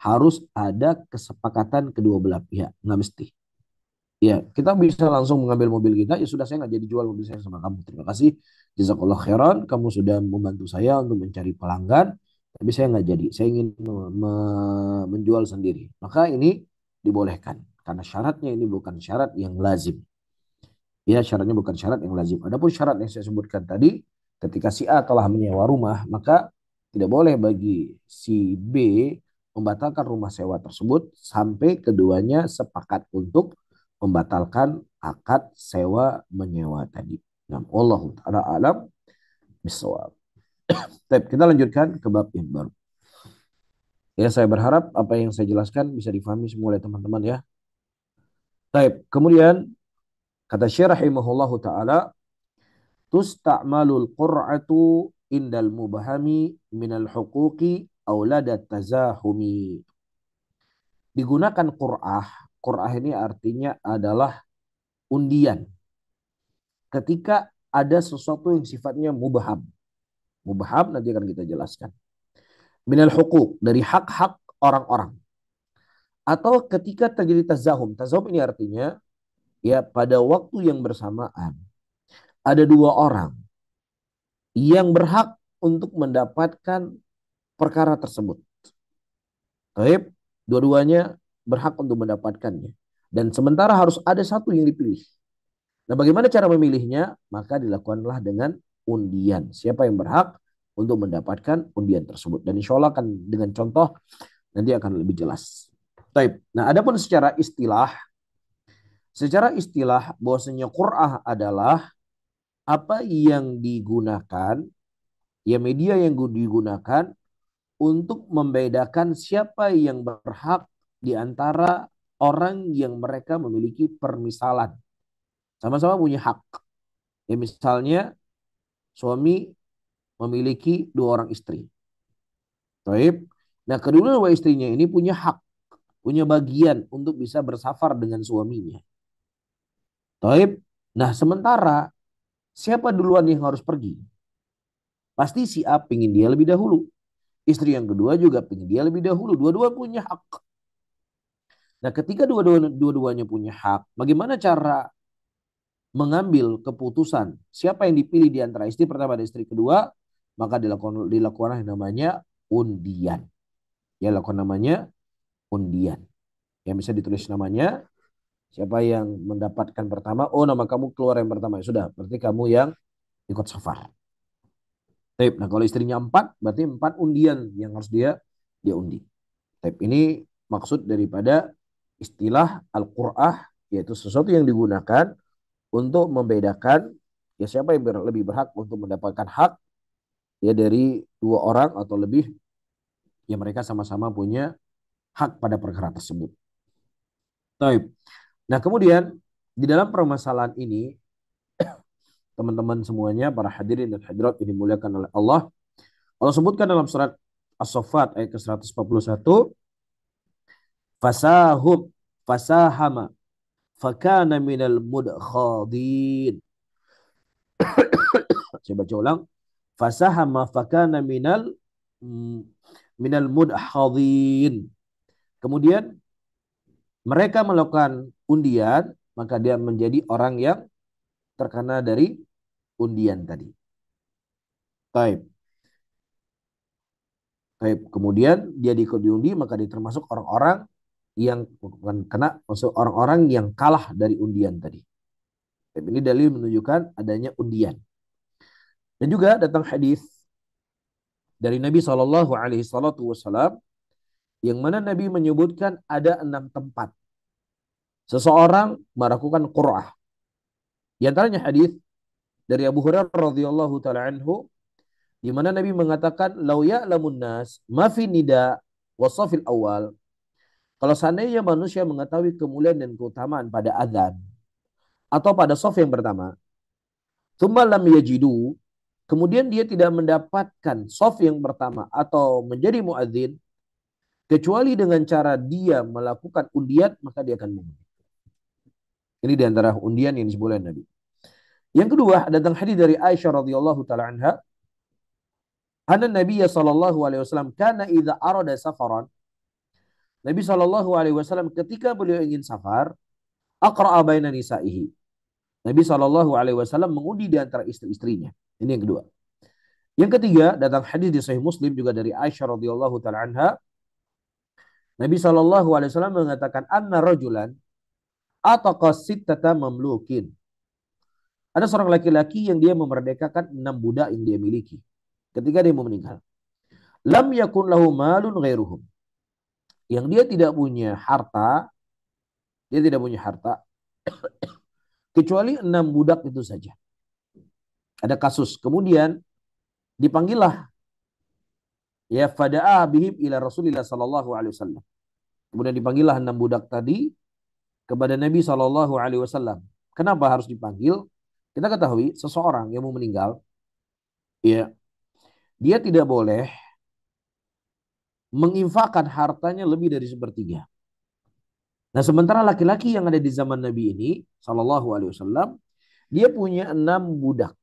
Speaker 2: harus ada kesepakatan kedua belah pihak, nggak mesti. Ya, kita bisa langsung mengambil mobil kita, ya sudah saya nggak jadi jual mobil saya sama kamu. Terima kasih, jazakallah khairan, kamu sudah membantu saya untuk mencari pelanggan, tapi saya nggak jadi, saya ingin menjual sendiri. Maka ini dibolehkan, karena syaratnya ini bukan syarat yang lazim. Ya, syaratnya bukan syarat yang lazim. Adapun syarat yang saya sebutkan tadi, ketika si A telah menyewa rumah, maka tidak boleh bagi si B membatalkan rumah sewa tersebut sampai keduanya sepakat untuk membatalkan akad sewa menyewa tadi. Nah, Allah taala alam bisawab. Baik, kita lanjutkan ke bab yang baru. Ya, saya berharap apa yang saya jelaskan bisa difahami semua oleh teman-teman ya. Baik, kemudian kata Syekh rahimahullahu taala, tusta'malul qur'atu indal mubahami minal huquqi auladat tazahumi. Digunakan qur'ah qur'ah ini artinya adalah undian. Ketika ada sesuatu yang sifatnya mubham. Mubham nanti akan kita jelaskan. Minal hukuk, dari hak-hak orang-orang. Atau ketika terjadi tazahum. Tazahum ini artinya ya pada waktu yang bersamaan ada dua orang yang berhak untuk mendapatkan perkara tersebut. Baik, dua-duanya berhak untuk mendapatkannya. Dan sementara harus ada satu yang dipilih. Nah, bagaimana cara memilihnya? Maka dilakukanlah dengan undian. Siapa yang berhak untuk mendapatkan undian tersebut. Dan insya Allah akan dengan contoh nanti akan lebih jelas. Baik. Nah, adapun secara istilah bahwasanya Qur'an adalah apa yang digunakan, ya media yang digunakan untuk membedakan siapa yang berhak di antara orang yang mereka memiliki permisalan. Sama-sama punya hak. Ya misalnya suami memiliki dua orang istri. Taib. Nah, kedua dua istrinya ini punya hak, punya bagian untuk bisa bersafar dengan suaminya. Taib. Nah, sementara siapa duluan yang harus pergi? Pasti si A pingin dia lebih dahulu. Istri yang kedua juga pingin dia lebih dahulu. Dua-dua punya hak. Nah, ketika dua-duanya punya hak, bagaimana cara mengambil keputusan siapa yang dipilih di antara istri pertama dan istri kedua? Maka dilakukan yang namanya undian. Ya, lakukan namanya undian. Yang bisa ditulis namanya, siapa yang mendapatkan pertama, oh nama kamu keluar yang pertama. Ya sudah, berarti kamu yang ikut safar. Nah kalau istrinya empat, berarti empat undian yang harus dia undi. Ini maksud daripada istilah Al-Qur'ah, yaitu sesuatu yang digunakan untuk membedakan ya siapa yang lebih berhak untuk mendapatkan hak ya dari dua orang atau lebih, ya mereka sama-sama punya hak pada perkara tersebut. Taib. Nah kemudian di dalam permasalahan ini teman-teman semuanya, para hadirin dan hadirat yang dimuliakan oleh Allah, Allah sebutkan dalam surat As-Saffat ayat ke-141, fasahum fasahama fakana minal mudkhadin. Saya baca ulang. Fasahama fakana minal mudkhadin. Kemudian mereka melakukan undian, maka dia menjadi orang yang terkena dari undian tadi. Baik. Baik. Kemudian dia diundi, maka dia termasuk orang-orang yang bukan kena, maksud orang-orang yang kalah dari undian tadi. Ini dalil menunjukkan adanya undian. Dan juga datang hadis dari Nabi Shallallahu Alaihi Wasallam yang mana Nabi menyebutkan ada 6 tempat seseorang melakukan qur'ah. Di antaranya hadis dari Abu Hurairah radhiyallahu taala anhu di mana Nabi mengatakan lau ya'lamun nas ma fi nida wa safil awal. Kalau seandainya manusia mengetahui kemuliaan dan keutamaan pada azan atau pada shaf yang pertama, tsumma lam yajidu, kemudian dia tidak mendapatkan shaf yang pertama atau menjadi muadzin kecuali dengan cara dia melakukan undian, maka dia akan mengundi. Ini diantara undian yang disebutkan Nabi. Yang kedua, datang hadis dari Aisyah radhiyallahu taala anha, anna Nabi sallallahu alaihi wasallam kana idza arada safaran. Nabi sallallahu alaihi wasallam ketika beliau ingin safar, aqra'a baina nisaihi. Nabi sallallahu alaihi wasallam mengundi di antara istri-istrinya. Ini yang kedua. Yang ketiga, datang hadis di Sahih Muslim juga dari Aisyah radhiyallahu taala anha. Nabi sallallahu alaihi wasallam mengatakan anna rajulan ataqa sittata mamlukin. Ada seorang laki-laki yang dia memerdekakan 6 budak yang dia miliki. Ketika dia mau meninggal, lam yakun lahu malun ghairuhum. Yang dia tidak punya harta, kecuali 6 budak itu saja. Ada kasus. Kemudian dipanggillah ya fada'a bihim ila Rasulillah sallallahu alaihi wasallam. Kemudian dipanggillah 6 budak tadi kepada Nabi sallallahu alaihi wasallam. Kenapa harus dipanggil? Kita ketahui seseorang yang mau meninggal, ya, dia tidak boleh menginfakkan hartanya lebih dari sepertiga. Nah, sementara laki-laki yang ada di zaman Nabi ini, Shallallahu Alaihi Wasallam, dia punya 6 budak.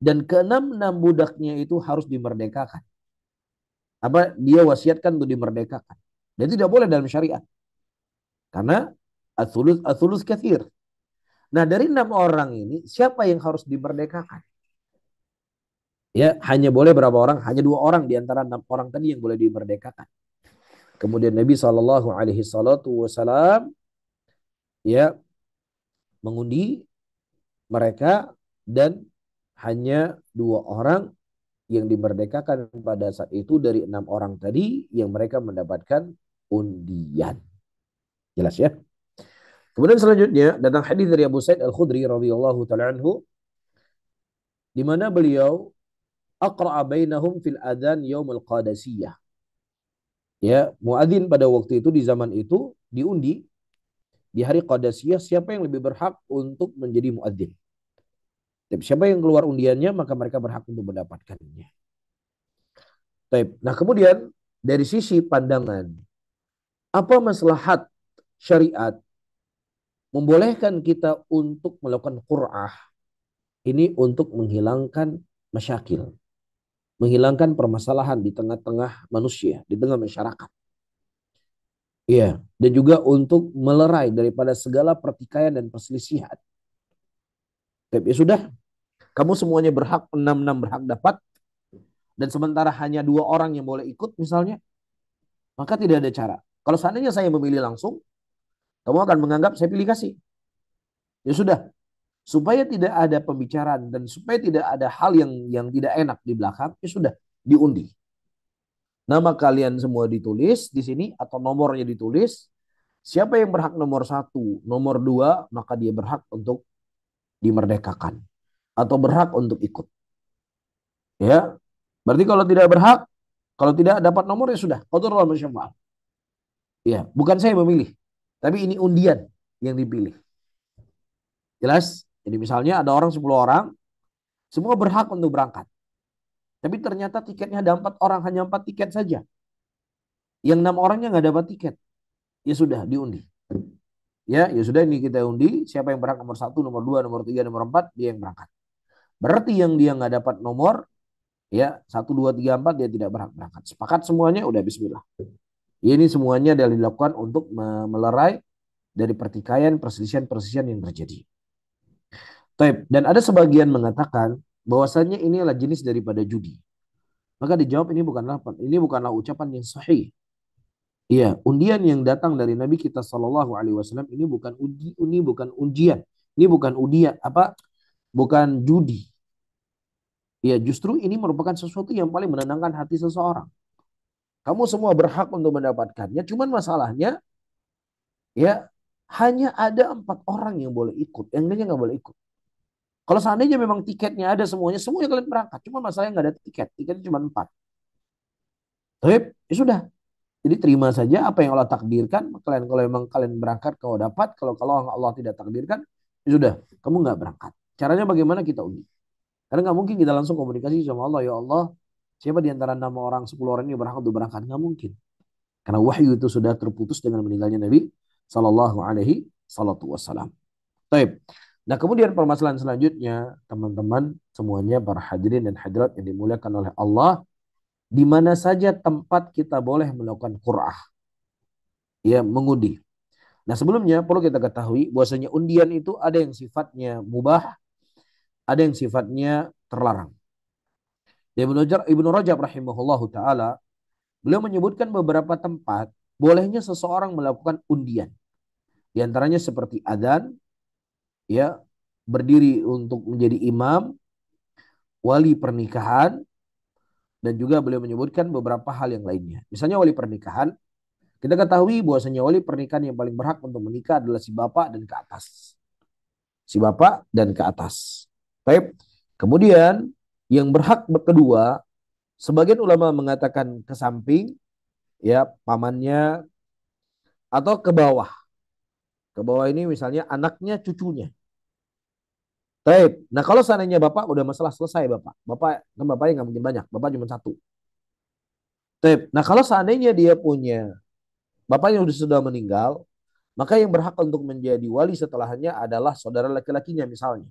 Speaker 2: Dan keenam budaknya itu harus dimerdekakan. Apa dia wasiatkan untuk dimerdekakan. Dan tidak boleh dalam syariat. Karena ats-tsulus katsir. Nah, dari 6 orang ini, siapa yang harus dimerdekakan? Ya, hanya boleh berapa orang? Hanya 2 orang di antara 6 orang tadi yang boleh dimerdekakan. Kemudian Nabi Shallallahu Alaihi Wasallam ya mengundi mereka dan hanya 2 orang yang dimerdekakan pada saat itu dari 6 orang tadi yang mereka mendapatkan undian. Jelas ya? Kemudian selanjutnya datang hadis dari Abu Sa'id Al-Khudri radhiyallahu taala anhu di mana beliau aqra'a bainahum fil adzan yaumul qadasiyah. Ya, muadzin pada waktu itu di zaman itu diundi di hari Qadasiyah siapa yang lebih berhak untuk menjadi muadzin. Siapa yang keluar undiannya maka mereka berhak untuk mendapatkannya. Nah, kemudian dari sisi pandangan apa maslahat syariat membolehkan kita untuk melakukan qur'ah ini untuk menghilangkan masyakil, menghilangkan permasalahan di tengah-tengah manusia, di tengah masyarakat. Iya, dan juga untuk melerai daripada segala pertikaian dan perselisihan. Tapi ya sudah, kamu semuanya berhak, 6 berhak dapat, dan sementara hanya 2 orang yang boleh ikut misalnya, maka tidak ada cara. Kalau seandainya saya memilih langsung, kamu akan menganggap saya pilih kasih. Ya sudah, supaya tidak ada pembicaraan dan supaya tidak ada hal yang tidak enak di belakang, ya sudah diundi. Nama kalian semua ditulis di sini atau nomornya ditulis. Siapa yang berhak nomor 1, nomor 2, maka dia berhak untuk dimerdekakan atau berhak untuk ikut. Ya, berarti kalau tidak berhak, kalau tidak dapat nomor ya sudah. Qadarullah masyaallah. Ya, bukan saya memilih, tapi ini undian yang dipilih. Jelas? Jadi misalnya ada orang 10 orang, semua berhak untuk berangkat. Tapi ternyata tiketnya ada 4 orang, hanya 4 tiket saja. Yang 6 orangnya nggak dapat tiket. Ya sudah diundi. Ya sudah ini kita undi. Siapa yang berhak nomor 1, nomor 2, nomor 3, nomor 4, dia yang berangkat. Berarti yang dia nggak dapat nomor, ya 1, 2, 3, 4 dia tidak berhak berangkat. Sepakat semuanya, udah bismillah. Ini semuanya adalah dilakukan untuk melerai dari pertikaian, perselisihan yang terjadi. Dan ada sebagian mengatakan bahwasanya ini adalah jenis daripada judi. Maka dijawab ini bukanlah ucapan yang sahih. Iya, undian yang datang dari Nabi kita Shallallahu Alaihi Wasallam ini bukan ujian, ini bukan udian bukan judi. Ya, justru ini merupakan sesuatu yang paling menenangkan hati seseorang. Kamu semua berhak untuk mendapatkannya, cuman masalahnya ya hanya ada 4 orang yang boleh ikut, yang lainnya nggak boleh ikut. Kalau seandainya memang tiketnya ada semuanya kalian berangkat. Cuma masalahnya nggak ada tiketnya cuma 4. Tapi ya sudah. Jadi terima saja apa yang Allah takdirkan. Kalian kalau memang kalian berangkat kau dapat. Kalau Allah tidak takdirkan, ya sudah, kamu nggak berangkat. Caranya bagaimana kita uji? Karena nggak mungkin kita langsung komunikasi sama Allah. Ya Allah, siapa di antara 6 orang, 10 orang ini berhak untuk berangkat? Nggak mungkin. Karena wahyu itu sudah terputus dengan meninggalnya Nabi Sallallahu Alaihi Wasallam. Baik. Nah, kemudian permasalahan selanjutnya, teman-teman semuanya para hadirin dan hadirat yang dimuliakan oleh Allah, di mana saja tempat kita boleh melakukan qur'ah, ya mengundi. Nah, sebelumnya perlu kita ketahui bahwasanya undian itu ada yang sifatnya mubah, ada yang sifatnya terlarang. Ibnu Rajab rahimahullahu taala, beliau menyebutkan beberapa tempat bolehnya seseorang melakukan undian. Di antaranya seperti adzan, ya, berdiri untuk menjadi imam, wali pernikahan, dan juga beliau menyebutkan beberapa hal yang lainnya. Misalnya wali pernikahan, kita ketahui bahwasanya wali pernikahan yang paling berhak untuk menikah adalah si bapak dan ke atas. Si bapak dan ke atas. Baik. Kemudian yang berhak kedua, sebagian ulama mengatakan ke samping, ya pamannya, atau ke bawah. Ke bawah ini misalnya anaknya, cucunya. Baik. Nah, kalau seandainya bapak udah masalah selesai bapak. Bapaknya nggak mungkin banyak. Bapak cuma 1. Baik. Nah, kalau seandainya dia punya bapaknya sudah meninggal, maka yang berhak untuk menjadi wali setelahnya adalah saudara laki-lakinya misalnya.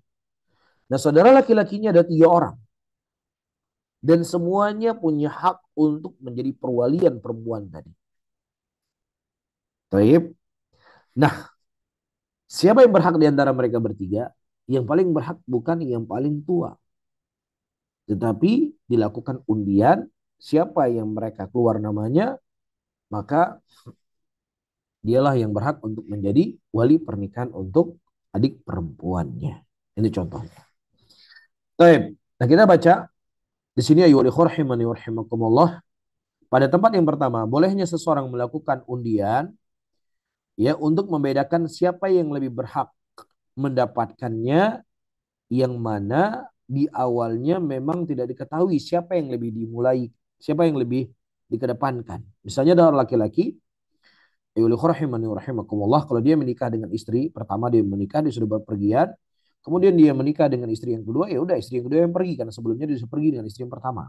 Speaker 2: Nah, saudara laki-lakinya ada 3 orang. Dan semuanya punya hak untuk menjadi perwalian perempuan tadi. Baik. Nah, siapa yang berhak di antara mereka bertiga? Yang paling berhak bukan yang paling tua. Tetapi dilakukan undian, siapa yang mereka keluar namanya, maka dialah yang berhak untuk menjadi wali pernikahan untuk adik perempuannya. Ini contohnya. Baik. Nah, kita baca di sini ayu rahimani rahimakumullah. Pada tempat yang pertama, bolehnya seseorang melakukan undian ya untuk membedakan siapa yang lebih berhak mendapatkannya, yang mana di awalnya memang tidak diketahui siapa yang lebih dimulai, siapa yang lebih dikedepankan. Misalnya dari laki-laki, rahimakumullah, kalau dia menikah dengan istri pertama, dia menikah, dia sudah berpergian, kemudian dia menikah dengan istri yang kedua, ya udah istri yang kedua yang pergi karena sebelumnya dia sudah pergi dengan istri yang pertama.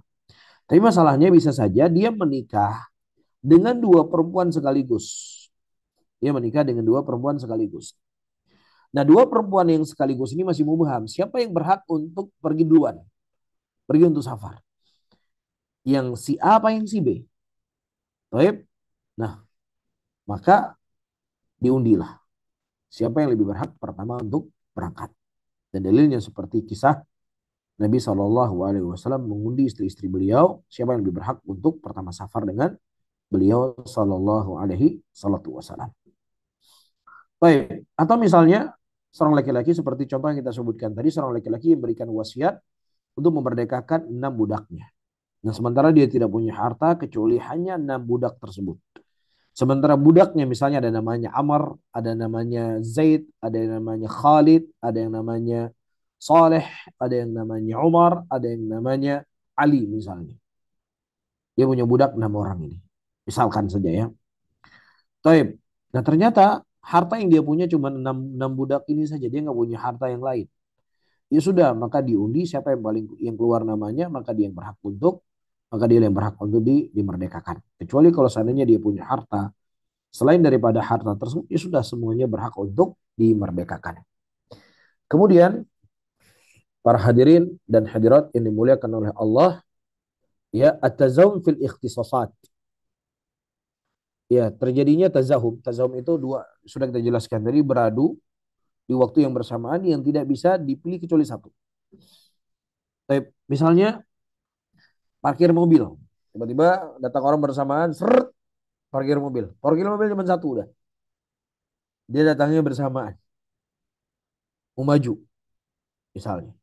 Speaker 2: Tapi masalahnya bisa saja dia menikah dengan 2 perempuan sekaligus. Dia menikah dengan 2 perempuan sekaligus. Nah, 2 perempuan yang sekaligus ini masih mubham. Siapa yang berhak untuk pergi duluan? Pergi untuk safar. Yang si A apa yang si B? Baik. Nah, maka diundilah. Siapa yang lebih berhak pertama untuk berangkat. Dan dalilnya seperti kisah Nabi SAW mengundi istri-istri beliau. Siapa yang lebih berhak untuk pertama safar dengan beliau SAW. Baik. Atau misalnya seorang laki-laki seperti contoh yang kita sebutkan tadi. Seorang laki-laki yang memberikan wasiat untuk memerdekakan 6 budaknya. Nah, sementara dia tidak punya harta kecuali hanya 6 budak tersebut. Sementara budaknya misalnya ada namanya Amr, ada namanya Zaid, ada yang namanya Khalid, ada yang namanya Saleh, ada yang namanya Umar, ada yang namanya Ali misalnya. Dia punya budak 6 orang ini. Misalkan saja ya. Taib. Nah, ternyata harta yang dia punya cuma 6 budak ini saja. Dia nggak punya harta yang lain. Ya sudah, maka diundi siapa yang paling yang keluar namanya, maka dia yang berhak untuk maka dia yang berhak untuk dimerdekakan. Kecuali kalau seandainya dia punya harta selain daripada harta tersebut, ya sudah semuanya berhak untuk dimerdekakan. Kemudian para hadirin dan hadirat yang dimuliakan oleh Allah, ya at-tazawum fil ikhtisasat. Ya, terjadinya tazahum. Tazahum itu dua, sudah kita jelaskan tadi, beradu di waktu yang bersamaan yang tidak bisa dipilih kecuali satu. Misalnya parkir mobil. Tiba-tiba datang orang bersamaan, seret, parkir mobil. Parkir mobil cuma satu udah. Dia datangnya bersamaan. Mau maju misalnya.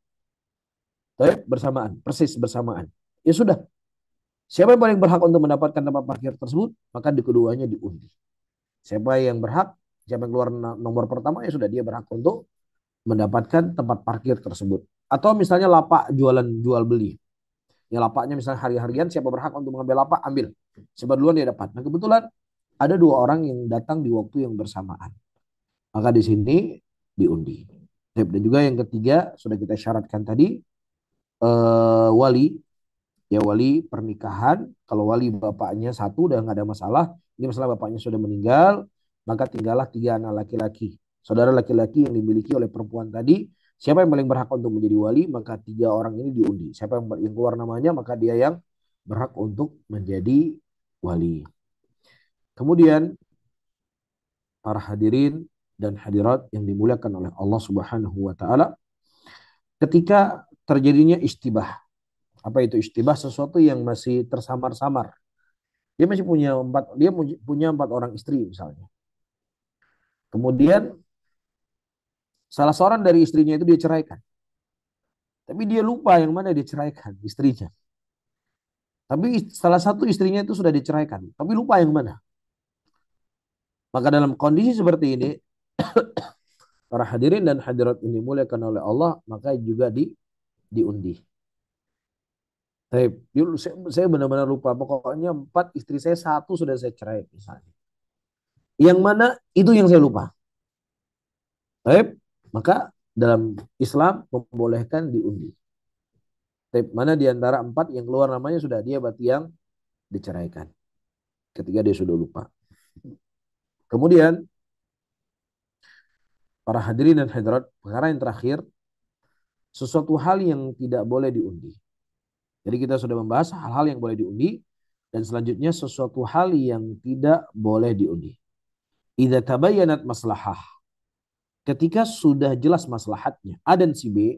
Speaker 2: Bersamaan, persis bersamaan. Ya sudah. Siapa yang paling berhak untuk mendapatkan tempat parkir tersebut, maka di keduanya diundi. Siapa yang berhak, siapa yang keluar nomor pertama, ya sudah dia berhak untuk mendapatkan tempat parkir tersebut. Atau misalnya lapak jualan jual beli. Ya lapaknya misalnya hari-harian, siapa berhak untuk mengambil lapak, ambil. Siapa duluan dia dapat. Nah, kebetulan ada 2 orang yang datang di waktu yang bersamaan. Maka di sini diundi. Dan juga yang ketiga sudah kita syaratkan tadi, wali, ya wali pernikahan. Kalau wali bapaknya satu udah nggak ada masalah. Ini masalah bapaknya sudah meninggal, maka tinggallah 3 anak laki-laki. Saudara laki-laki yang dimiliki oleh perempuan tadi, siapa yang paling berhak untuk menjadi wali, maka 3 orang ini diundi. Siapa yang keluar namanya, maka dia yang berhak untuk menjadi wali. Kemudian para hadirin dan hadirat yang dimuliakan oleh Allah Subhanahu wa taala, ketika terjadinya istibah. Apa itu istibah? Sesuatu yang masih tersamar-samar. Dia punya 4 orang istri misalnya. Kemudian salah seorang dari istrinya itu dia ceraikan. Tapi dia lupa yang mana dia ceraikan istrinya. Tapi salah satu istrinya itu sudah diceraikan, tapi lupa yang mana. Maka dalam kondisi seperti ini, para hadirin dan hadirat ini dimuliakan oleh Allah, maka juga diundi. Saya benar-benar lupa. Pokoknya 4 istri saya, satu sudah saya cerai misalnya. Yang mana itu yang saya lupa. Maka dalam Islam membolehkan diundi. Mana di antara 4 yang keluar namanya sudah dia berarti yang diceraikan. Ketika dia sudah lupa. Kemudian para hadirin dan hadirat, perkara yang terakhir, sesuatu hal yang tidak boleh diundi. Jadi kita sudah membahas hal-hal yang boleh diundi, dan selanjutnya sesuatu hal yang tidak boleh diundi. Idza tabayyanat maslahah. Ketika sudah jelas maslahatnya, A dan si B,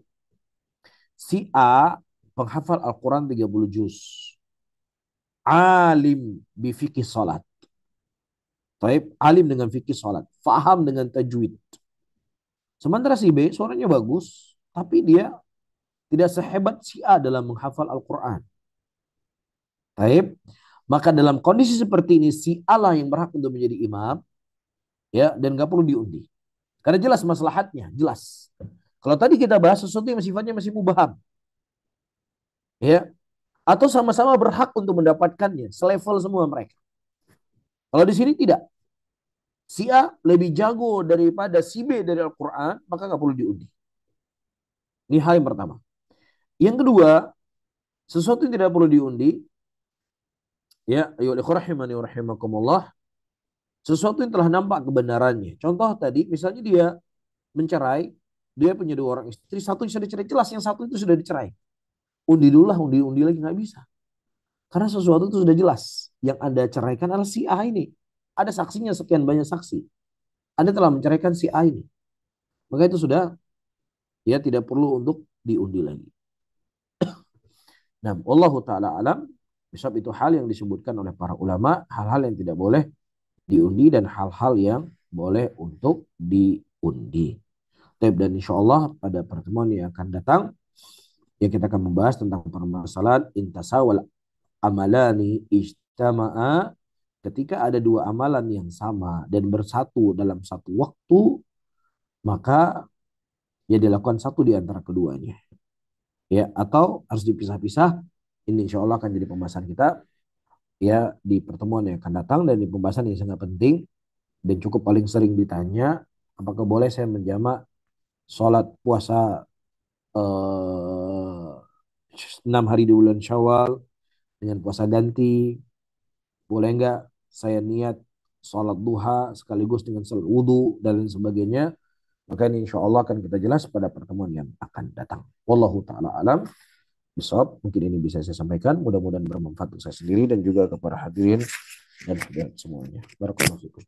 Speaker 2: si A penghafal Al-Quran 30 juz. Alim bifikih salat. Taib, alim dengan fikih salat. Faham dengan tajwid. Sementara si B suaranya bagus, tapi dia tidak sehebat si A dalam menghafal Al-Quran. Taib. Maka dalam kondisi seperti ini, si A lah yang berhak untuk menjadi imam, ya, dan gak perlu diundi. Karena jelas maslahatnya, jelas. Kalau tadi kita bahas sesuatu yang sifatnya masih mubaham, ya, atau sama-sama berhak untuk mendapatkannya, selevel semua mereka. Kalau di sini tidak, si A lebih jago daripada si B dari Al-Quran, maka nggak perlu diundi. Ini hal yang pertama. Yang kedua, sesuatu yang tidak perlu diundi, ya, ayo rahimani rahimakumullah, sesuatu yang telah nampak kebenarannya. Contoh tadi, misalnya dia mencerai, dia punya dua orang istri, satu sudah dicerai, jelas yang satu itu sudah dicerai. Undi dulu lah, undi lagi nggak bisa. Karena sesuatu itu sudah jelas. Yang Anda ceraikan adalah si A ini. Ada saksinya sekian banyak saksi. Anda telah menceraikan si A ini. Maka itu sudah, ya, tidak perlu untuk diundi lagi. Nah, wallahu taala alam, sebab itu hal yang disebutkan oleh para ulama, hal-hal yang tidak boleh diundi dan hal-hal yang boleh untuk diundi. Dan insya Allah pada pertemuan yang akan datang, ya, kita akan membahas tentang permasalahan intasawal amalani ijtama'a, ketika ada dua amalan yang sama dan bersatu dalam satu waktu, maka ya dilakukan satu di antara keduanya. Ya, atau harus dipisah-pisah. Ini insya Allah akan jadi pembahasan kita, ya, di pertemuan yang akan datang, dan di pembahasan yang sangat penting dan cukup paling sering ditanya, apakah boleh saya menjamak sholat puasa 6 hari di bulan Syawal dengan puasa ganti? Boleh nggak saya niat sholat duha sekaligus dengan sholat wudhu dan lain sebagainya? Maka ini insya Allah akan kita jelas pada pertemuan yang akan datang. Wallahu ta'ala alam bisawab. Mungkin ini bisa saya sampaikan. Mudah-mudahan bermanfaat untuk saya sendiri dan juga kepada hadirin dan hadirat semuanya. Barakallahu fikum.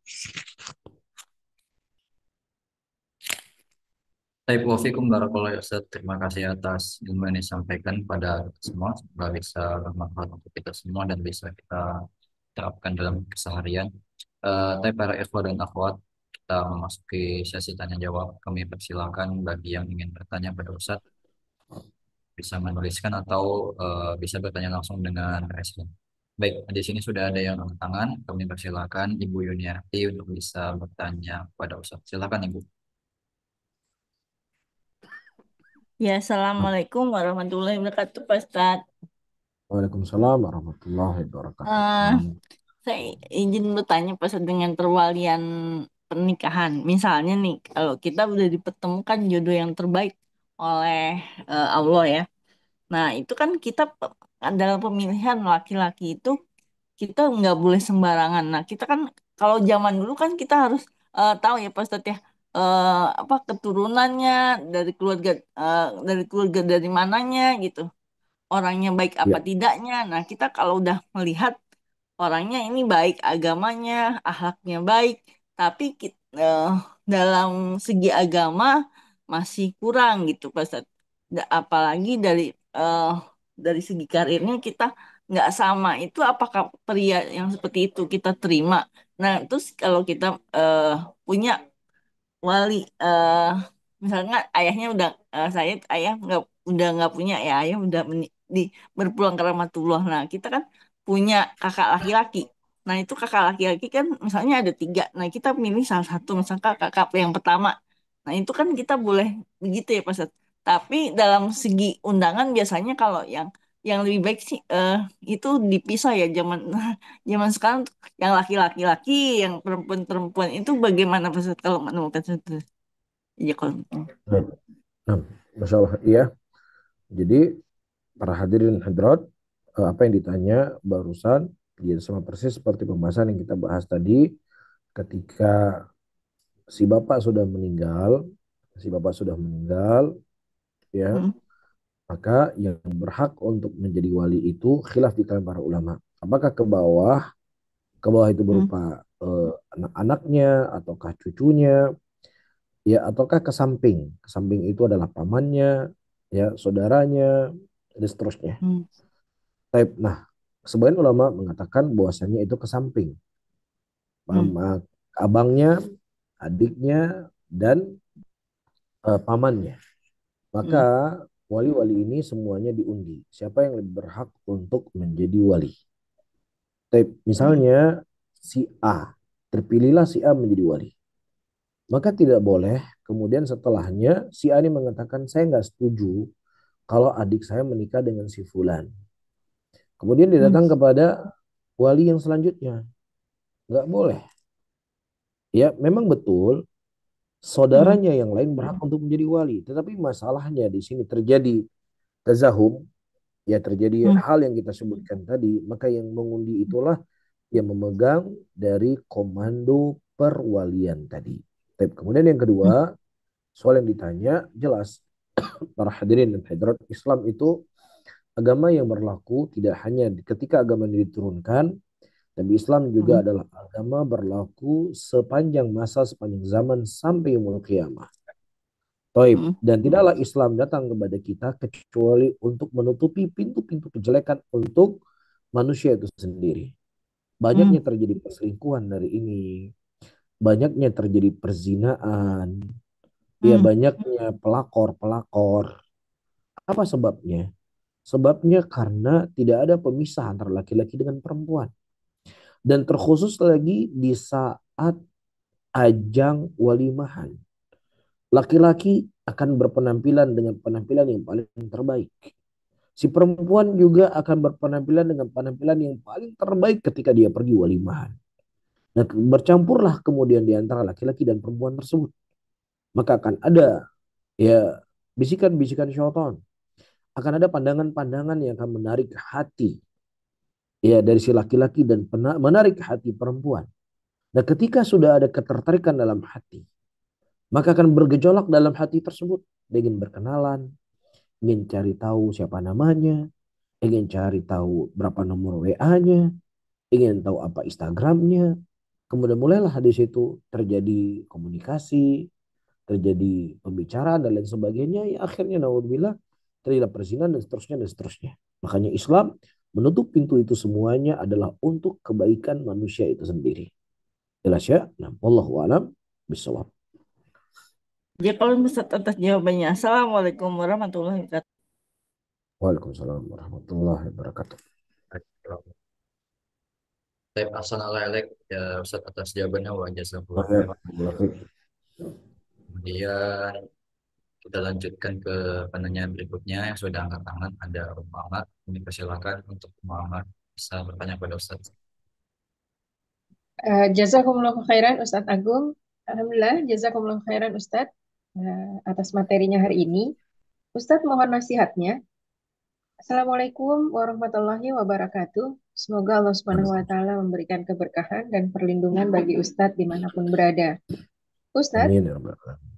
Speaker 1: Baik, wafikum barakallahu ya Ustaz. Terima kasih atas ilmu yang disampaikan pada semua. Semoga bisa bermanfaat untuk kita semua dan bisa kita terapkan dalam keseharian. Tapi para ikhwah dan akhwat, kita memasuki sesi tanya jawab. Kami persilakan bagi yang ingin bertanya pada Ustaz bisa menuliskan atau bisa bertanya langsung dengan respon. Baik, di sini sudah ada yang angkat tangan. Kami persilakan Ibu Yuniarti untuk bisa bertanya kepada Ustaz. Silakan Ibu.
Speaker 3: Ya, Assalamualaikum warahmatullahi wabarakatuh, Pak Ustadz.
Speaker 2: Waalaikumsalam warahmatullahi wabarakatuh.
Speaker 3: Eh,
Speaker 2: Nah,
Speaker 3: saya izin bertanya Pak Ustadz dengan perwalian pernikahan. Misalnya nih, kalau kita udah dipertemukan jodoh yang terbaik oleh Allah ya. Nah, itu kan kita dalam pemilihan laki-laki itu kita nggak boleh sembarangan. Nah, kita kan kalau zaman dulu kan kita harus tahu ya Pak Ustadz ya, apa keturunannya dari keluarga dari mananya gitu, orangnya baik apa
Speaker 2: ya,
Speaker 3: tidaknya. Nah, kita kalau udah melihat orangnya ini baik, agamanya, akhlaknya baik, tapi dalam segi agama masih kurang gitu, Pak Ustadz. Apalagi eh, dari segi karirnya kita nggak sama. Itu apakah pria yang seperti itu kita terima? Nah, terus kalau kita eh, punya wali, misalnya ayahnya udah saya ayah nggak udah nggak punya ya, ayah udah berpulang ke rahmatullah. Nah, kita kan punya kakak laki-laki. Nah, itu kakak laki-laki kan misalnya ada tiga. Nah, kita pilih salah satu, misalkan kakak yang pertama. Nah, itu kan kita boleh begitu ya Pak Ustadz. Tapi dalam segi undangan biasanya kalau yang lebih baik sih itu dipisah ya, zaman zaman sekarang tuh, yang laki-laki, yang perempuan-perempuan itu bagaimana Pak Ustadz kalau menemukan itu? Iya kalau
Speaker 2: baik. Nah, Masya Allah, iya. Jadi para hadirin hadirat, apa yang ditanya barusan, ya sama persis seperti pembahasan yang kita bahas tadi ketika si bapak sudah meninggal, ya,
Speaker 3: Hmm.
Speaker 2: maka yang berhak untuk menjadi wali itu khilaf di kalangan para ulama. Apakah ke bawah? Ke bawah itu
Speaker 3: Hmm.
Speaker 2: berupa anak-anaknya ataukah cucunya, ya, ataukah ke samping. Ke samping itu adalah pamannya, ya, saudaranya, dan seterusnya.
Speaker 3: Hmm.
Speaker 2: Nah, sebagian ulama mengatakan bahwasannya itu ke samping.
Speaker 3: Hmm.
Speaker 2: Abangnya, adiknya, dan pamannya. Maka
Speaker 3: Hmm.
Speaker 2: wali-wali ini semuanya diundi. Siapa yang lebih berhak untuk menjadi wali?
Speaker 3: Hmm.
Speaker 2: Misalnya si A, terpilihlah si A menjadi wali. Maka tidak boleh kemudian setelahnya si A ini mengatakan saya nggak setuju kalau adik saya menikah dengan si Fulan. Kemudian dia
Speaker 3: Hmm.
Speaker 2: datang kepada wali yang selanjutnya. Nggak boleh. Ya, memang betul
Speaker 3: Hmm.
Speaker 2: saudaranya yang lain berhak untuk menjadi wali. Tetapi masalahnya di sini terjadi tazahum, ya, terjadi
Speaker 3: Hmm.
Speaker 2: hal yang kita sebutkan tadi. Maka yang mengundi itulah yang memegang dari komando perwalian tadi. Kemudian yang
Speaker 3: Hmm.
Speaker 2: kedua, soal yang ditanya jelas para hadirin dan hadirat, Islam itu agama yang berlaku tidak hanya ketika agama ini diturunkan, tapi Islam
Speaker 3: Hmm.
Speaker 2: juga adalah agama berlaku sepanjang masa, sepanjang zaman sampai yaumul qiyamah. Taib.
Speaker 3: Hmm.
Speaker 2: Dan tidaklah Islam datang kepada kita kecuali untuk menutupi pintu-pintu kejelekan untuk manusia itu sendiri.
Speaker 3: Hmm.
Speaker 2: Banyaknya terjadi perselingkuhan dari ini, banyaknya terjadi perzinaan, ya,
Speaker 3: Hmm.
Speaker 2: banyaknya pelakor-pelakor. Apa sebabnya? Sebabnya karena tidak ada pemisah antara laki-laki dengan perempuan. Dan terkhusus lagi di saat ajang walimahan. Laki-laki akan berpenampilan dengan penampilan yang paling terbaik. Si perempuan juga akan berpenampilan dengan penampilan yang paling terbaik ketika dia pergi walimahan. Nah, bercampurlah kemudian di antara laki-laki dan perempuan tersebut. Maka akan ada, ya, bisikan-bisikan syaitan. Akan ada pandangan-pandangan yang akan menarik hati, ya, dari si laki-laki dan menarik hati perempuan. Nah, ketika sudah ada ketertarikan dalam hati, maka akan bergejolak dalam hati tersebut. Dia ingin berkenalan, ingin cari tahu siapa namanya, ingin cari tahu berapa nomor WA-nya, ingin tahu apa Instagramnya. Kemudian mulailah di situ terjadi komunikasi, terjadi pembicaraan dan lain sebagainya. Ya, akhirnya naudzubillah terjadi perzinahan dan seterusnya dan seterusnya. Makanya Islam menutup pintu itu semuanya adalah untuk kebaikan manusia itu sendiri. Jelas ya? Nah, wallahu a'lam bishawab.
Speaker 3: Jadi kalau Ustaz atas jawabannya. Assalamualaikum warahmatullahi wabarakatuh.
Speaker 2: Waalaikumsalam warahmatullahi wabarakatuh.
Speaker 1: Baik, assalamualaikum ya Ustaz atas jawabannya wa jazakallahu khairan.
Speaker 2: Waalaikumsalam.
Speaker 1: Kemudian kita lanjutkan ke penanya berikutnya yang sudah angkat tangan, ada Muhammad. Ini persilakan untuk Muhammad bisa bertanya pada Ustaz.
Speaker 4: Jazakumullah khairan Ustadz Agung. Alhamdulillah, jazakumullah khairan Ustadz atas materinya hari ini. Ustadz mohon nasihatnya. Assalamualaikum warahmatullahi wabarakatuh. Semoga Allah Subhanahu wa Ta'ala memberikan keberkahan dan perlindungan bagi Ustadz dimanapun berada. Ustadz,
Speaker 2: Amin ya rabbal alamin.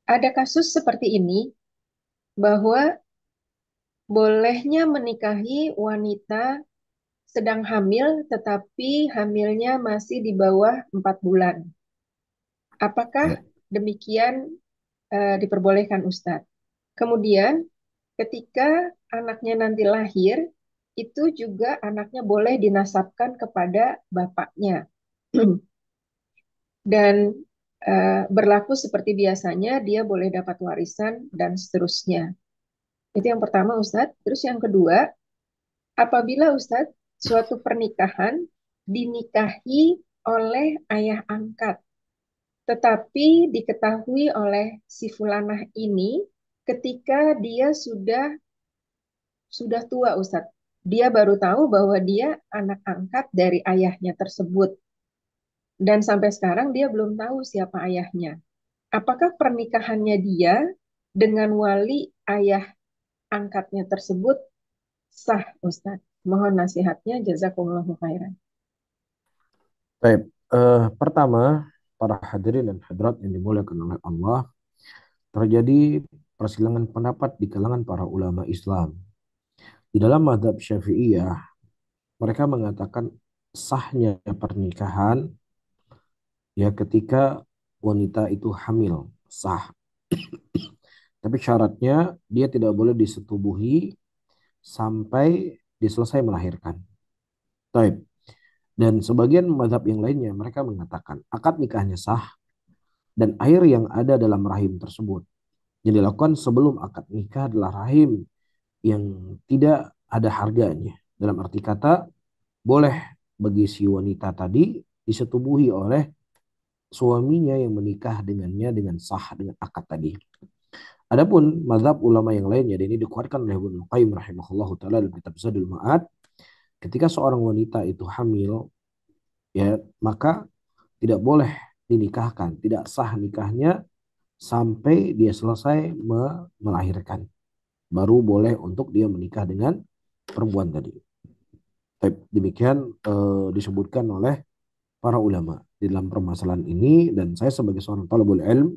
Speaker 4: ada kasus seperti ini bahwa bolehnya menikahi wanita sedang hamil tetapi hamilnya masih di bawah 4 bulan. Apakah
Speaker 2: Ya.
Speaker 4: demikian diperbolehkan Ustadz? Kemudian ketika anaknya nanti lahir, itu juga anaknya boleh dinasabkan kepada bapaknya. Dan berlaku seperti biasanya, dia boleh dapat warisan dan seterusnya. Itu yang pertama Ustadz. Terus yang kedua, apabila Ustadz suatu pernikahan dinikahi oleh ayah angkat, tetapi diketahui oleh si fulanah ini ketika dia sudah tua Ustadz. Dia baru tahu bahwa dia anak angkat dari ayahnya tersebut. Dan sampai sekarang dia belum tahu siapa ayahnya. Apakah pernikahannya dia dengan wali ayah angkatnya tersebut sah Ustadz? Mohon nasihatnya, jazakumullahu khairan.
Speaker 2: Baik. Pertama, para hadirin dan hadirat yang dimuliakan oleh Allah, terjadi persilangan pendapat di kalangan para ulama Islam. Di dalam mazhab Syafi'iyah, mereka mengatakan sahnya pernikahan ya ketika wanita itu hamil, sah. Tapi syaratnya dia tidak boleh disetubuhi sampai diselesai melahirkan. Taib. Dan sebagian mazhab yang lainnya mereka mengatakan akad nikahnya sah dan air yang ada dalam rahim tersebut yang dilakukan sebelum akad nikah adalah rahim yang tidak ada harganya. Dalam arti kata boleh bagi si wanita tadi disetubuhi oleh suaminya yang menikah dengannya dengan sah dengan akad tadi. Adapun mazhab ulama yang lainnya dan ini dikuatkan oleh Ibnu Qayyim rahimahullahu taala dalam kitab Zadul Ma'ad, ketika seorang wanita itu hamil ya maka tidak boleh dinikahkan, tidak sah nikahnya sampai dia selesai melahirkan. Baru boleh untuk dia menikah dengan perempuan tadi. Demikian disebutkan oleh para ulama di dalam permasalahan ini dan saya sebagai seorang talibul ilm,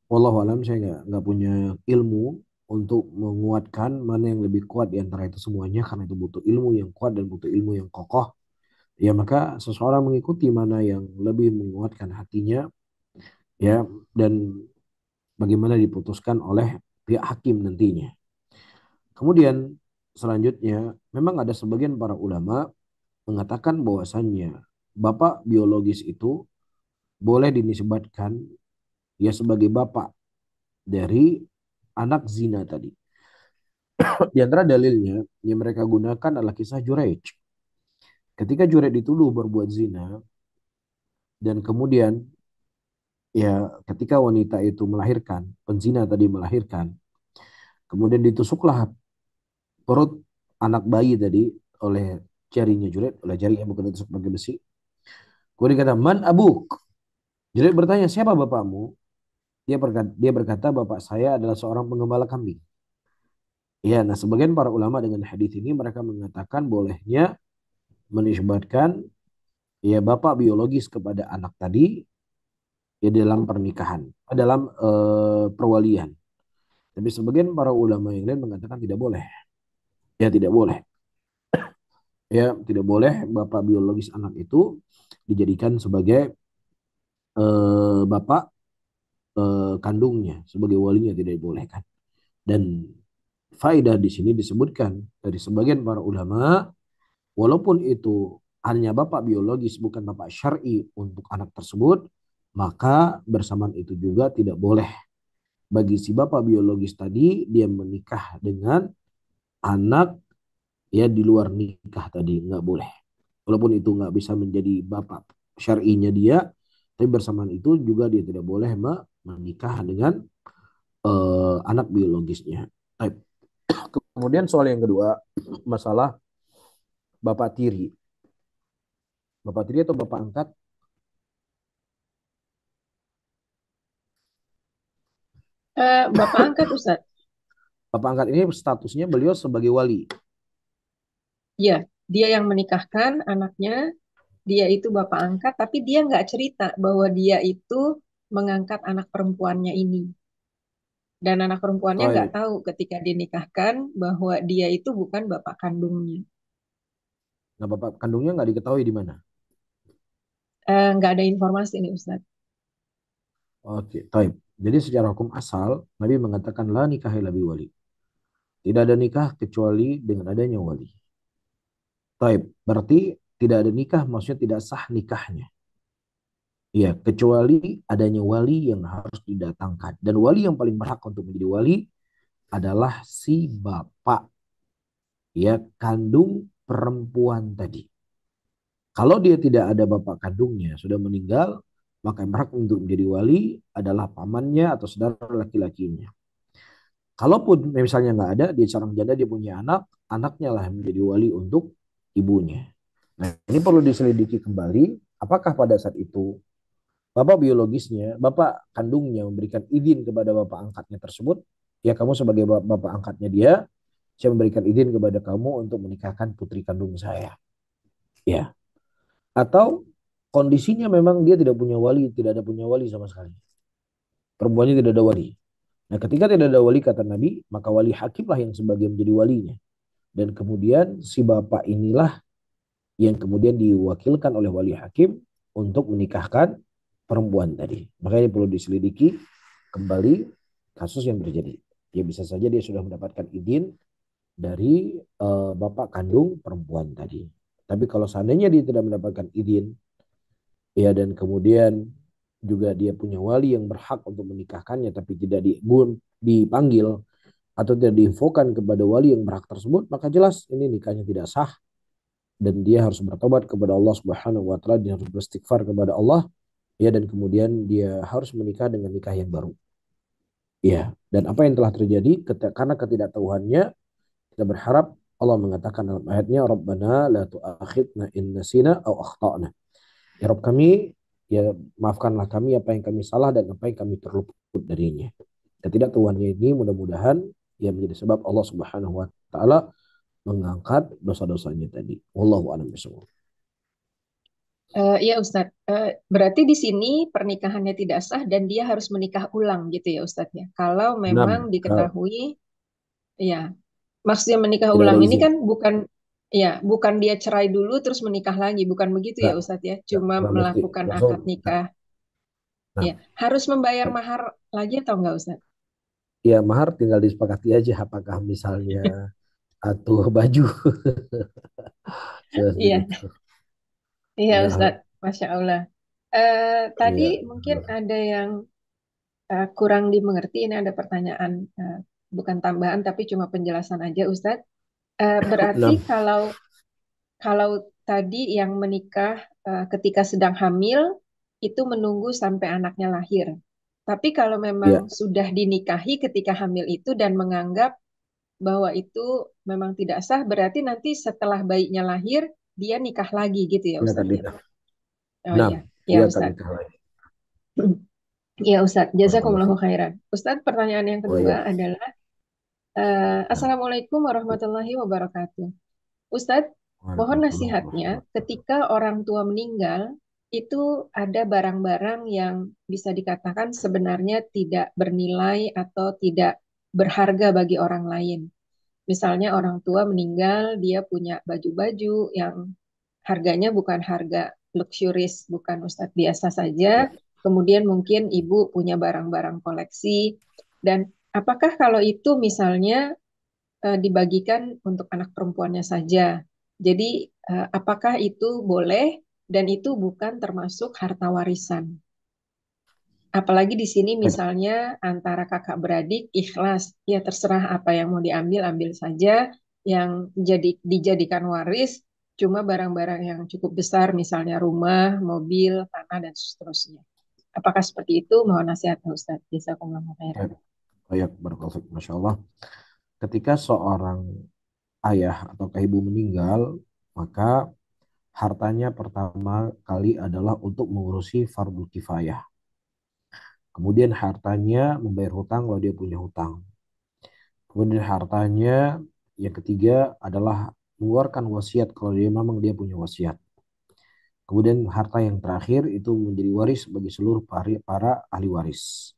Speaker 2: wallahu alam saya nggak punya ilmu untuk menguatkan mana yang lebih kuat di antara itu semuanya karena itu butuh ilmu yang kuat dan butuh ilmu yang kokoh. Ya maka seseorang mengikuti mana yang lebih menguatkan hatinya ya dan bagaimana diputuskan oleh pihak hakim nantinya. Kemudian selanjutnya memang ada sebagian para ulama mengatakan bahwasannya bapak biologis itu boleh dinisbatkan ya sebagai bapak dari anak zina tadi. Di antara dalilnya yang mereka gunakan adalah kisah Juraij. Ketika Juraij dituduh berbuat zina dan kemudian ya ketika wanita itu melahirkan, penzina tadi melahirkan, kemudian ditusuklah perut anak bayi tadi oleh jarinya Juraij, oleh jarinya bukan ditusuk pakai besi. Kemudian kata, "Man abuk?" Juraij bertanya, "Siapa bapakmu?" Dia berkata, "Bapak saya adalah seorang pengembala kambing." Ya, nah sebagian para ulama dengan hadis ini mereka mengatakan bolehnya menisbatkan ya bapak biologis kepada anak tadi ya dalam pernikahan, dalam perwalian. Tapi sebagian para ulama yang lain mengatakan tidak boleh. Ya tidak boleh. Ya tidak boleh bapak biologis anak itu dijadikan sebagai bapak kandungnya, sebagai walinya tidak dibolehkan. Dan faedah di sini disebutkan dari sebagian para ulama, walaupun itu hanya bapak biologis bukan bapak syar'i untuk anak tersebut, maka bersamaan itu juga tidak boleh bagi si bapak biologis tadi dia menikah dengan anak ya di luar nikah tadi, nggak boleh. Walaupun itu nggak bisa menjadi bapak syar'inya dia, tapi bersamaan itu juga dia tidak boleh menikah dengan anak biologisnya. Kemudian soal yang kedua, masalah bapak tiri. Bapak tiri atau bapak angkat?
Speaker 4: Bapak angkat Ustadz.
Speaker 2: Bapak angkat ini statusnya beliau sebagai wali.
Speaker 4: Ya, dia yang menikahkan anaknya, dia itu bapak angkat, tapi dia nggak cerita bahwa dia itu mengangkat anak perempuannya ini. Dan anak perempuannya nggak
Speaker 2: Baik.
Speaker 4: tahu ketika dinikahkan bahwa dia itu bukan bapak kandungnya.
Speaker 2: Nah, bapak kandungnya nggak diketahui di mana.
Speaker 4: Nggak ada informasi nih Ustadz.
Speaker 2: Oke, taib. Jadi secara hukum asal, Nabi mengatakan la nikah illa bi wali. Tidak ada nikah kecuali dengan adanya wali. Taib. Berarti tidak ada nikah maksudnya tidak sah nikahnya. Ya, kecuali adanya wali yang harus didatangkan. Dan wali yang paling berhak untuk menjadi wali adalah si bapak ya kandung perempuan tadi. Kalau dia tidak ada bapak kandungnya sudah meninggal, maka yang berhak untuk menjadi wali adalah pamannya atau saudara laki-lakinya. Kalaupun misalnya nggak ada, dia seorang janda, dia punya anak, anaknya lah yang menjadi wali untuk ibunya. Nah, ini perlu diselidiki kembali, apakah pada saat itu bapak biologisnya, bapak kandungnya memberikan izin kepada bapak angkatnya tersebut, ya kamu sebagai bapak angkatnya dia, saya memberikan izin kepada kamu untuk menikahkan putri kandung saya. Ya. Atau kondisinya memang dia tidak punya wali, tidak ada punya wali sama sekali. Perempuannya tidak ada wali. Nah, ketika tidak ada wali kata Nabi, maka wali hakimlah yang sebagai menjadi walinya. Dan kemudian si bapak inilah yang kemudian diwakilkan oleh wali hakim untuk menikahkan perempuan tadi. Makanya perlu diselidiki kembali kasus yang terjadi. Ya bisa saja dia sudah mendapatkan izin dari bapak kandung perempuan tadi. Tapi kalau seandainya dia tidak mendapatkan izin, ya dan kemudian juga dia punya wali yang berhak untuk menikahkannya tapi tidak dipanggil atau tidak diinfokan kepada wali yang berhak tersebut, maka jelas ini nikahnya tidak sah dan dia harus bertobat kepada Allah Subhanahu wa taala, dia harus beristighfar kepada Allah, ya, dan kemudian dia harus menikah dengan nikah yang baru. Ya, dan apa yang telah terjadi karena ketidaktahuannya, kita berharap Allah mengatakan dalam ayatnya, Rabbana la tu'akhidna in nasina aw akhtana. Ya Rabb kami, ya maafkanlah kami apa yang kami salah dan apa yang kami terluput darinya. Ketidaktahuannya ini mudah-mudahan ya menjadi sebab Allah Subhanahu wa taala mengangkat dosa-dosanya tadi. Wallahu a'lam bishawab.
Speaker 4: Ya Ustadz, berarti di sini pernikahannya tidak sah dan dia harus menikah ulang gitu ya Ustadz ya. Kalau memang
Speaker 2: 6.
Speaker 4: diketahui, ya maksudnya menikah
Speaker 2: Tidak ada
Speaker 4: ulang ini
Speaker 2: izin.
Speaker 4: kan bukan dia cerai dulu terus menikah lagi, bukan begitu ya
Speaker 2: Enggak,
Speaker 4: Ustadz ya. Cuma
Speaker 2: enggak mesti.
Speaker 4: melakukan
Speaker 2: Langsung.
Speaker 4: akad nikah.
Speaker 2: Nah,
Speaker 4: Ya, harus membayar mahar lagi atau enggak Ustadz?
Speaker 2: ya mahar tinggal disepakati aja apakah misalnya atau baju. Seperti
Speaker 4: Iya,
Speaker 2: itu.
Speaker 4: iya
Speaker 2: Ya,
Speaker 4: Ustadz, Masya Allah. Tadi
Speaker 2: ya.
Speaker 4: mungkin ada yang kurang dimengerti. Ini ada pertanyaan, bukan tambahan tapi cuma penjelasan aja Ustadz. Berarti
Speaker 2: 6.
Speaker 4: kalau tadi yang menikah ketika sedang hamil itu menunggu sampai anaknya lahir. Tapi kalau memang
Speaker 2: Ya,
Speaker 4: sudah dinikahi ketika hamil itu dan menganggap bahwa itu memang tidak sah, berarti nanti setelah bayinya lahir dia nikah lagi gitu ya
Speaker 2: dia akan
Speaker 4: Ustadz ya.
Speaker 2: nikah.
Speaker 4: Oh
Speaker 2: 6.
Speaker 4: iya, ya
Speaker 2: Dia akan
Speaker 4: Ustadz.
Speaker 2: nikah lagi.
Speaker 4: Ya Ustadz,
Speaker 2: Barakallahu
Speaker 4: jazakumullahu
Speaker 2: fiik.
Speaker 4: khairan. Ustadz, pertanyaan yang
Speaker 2: Oh
Speaker 4: kedua
Speaker 2: ya.
Speaker 4: adalah
Speaker 2: Nah,
Speaker 4: Assalamualaikum warahmatullahi wabarakatuh. Ustadz, mohon
Speaker 2: waalaikumsalam
Speaker 4: nasihatnya
Speaker 2: warahmatullahi wabarakatuh.
Speaker 4: ketika orang tua meninggal, itu ada barang-barang yang bisa dikatakan sebenarnya tidak bernilai atau tidak berharga bagi orang lain. Misalnya orang tua meninggal, dia punya baju-baju yang harganya bukan harga luxuris, bukan Ustadz biasa saja.
Speaker 2: Ya,
Speaker 4: Kemudian mungkin ibu punya barang-barang koleksi. Dan apakah kalau itu misalnya dibagikan untuk anak perempuannya saja. Jadi, apakah itu boleh dan itu bukan termasuk harta warisan? Apalagi di sini
Speaker 2: baik.
Speaker 4: misalnya antara kakak beradik ikhlas, ya terserah apa yang mau diambil, ambil saja. Yang dijadikan waris cuma barang-barang yang cukup besar, misalnya rumah, mobil, tanah, dan seterusnya. Apakah seperti itu? Mohon nasihatnya Ustaz. Jazakumullah khairan.
Speaker 2: Baik. Baik, barakallahu fiik. Masya Allah. Ketika seorang ayah atau ibu meninggal, maka hartanya pertama kali adalah untuk mengurusi fardhu kifayah. Kemudian hartanya membayar hutang kalau dia punya hutang. Kemudian hartanya yang ketiga adalah mengeluarkan wasiat kalau dia punya wasiat. Kemudian harta yang terakhir itu menjadi waris bagi seluruh para ahli waris.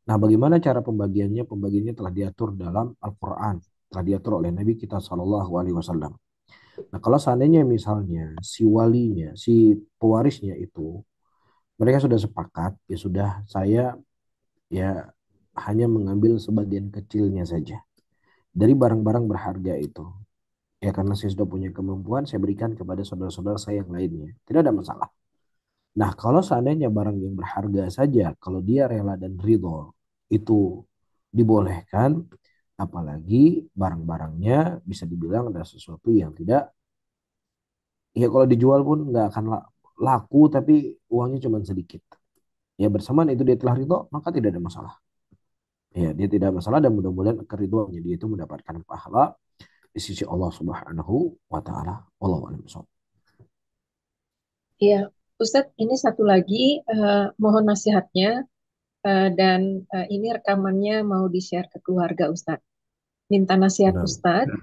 Speaker 2: Nah, bagaimana cara pembagiannya? Pembagiannya telah diatur dalam Al-Quran, telah diatur oleh Nabi kita Shallallahu Alaihi Wasallam. Nah, kalau seandainya misalnya si walinya, si pewarisnya itu, mereka sudah sepakat, ya sudah saya ya hanya mengambil sebagian kecilnya saja dari barang-barang berharga itu. Ya karena saya sudah punya kemampuan, saya berikan kepada saudara-saudara saya yang lainnya. Tidak ada masalah. Nah, kalau seandainya barang yang berharga saja, kalau dia rela dan ridho, itu dibolehkan, apalagi barang-barangnya bisa dibilang adalah sesuatu yang tidak, ya kalau dijual pun nggak akan laku, tapi uangnya cuma sedikit. Ya bersamaan itu dia telah ridho, maka tidak ada masalah. Ya, dia tidak masalah dan mudah-mudahan keriduannya dia itu mendapatkan pahala di sisi Allah Subhanahu wa taala. Wallahu a'lam bishawab.
Speaker 4: Iya, Ustadz, ini satu lagi, mohon nasihatnya, dan ini rekamannya mau di-share ke keluarga Ustadz. Minta nasihat
Speaker 2: Nah,
Speaker 4: Ustadz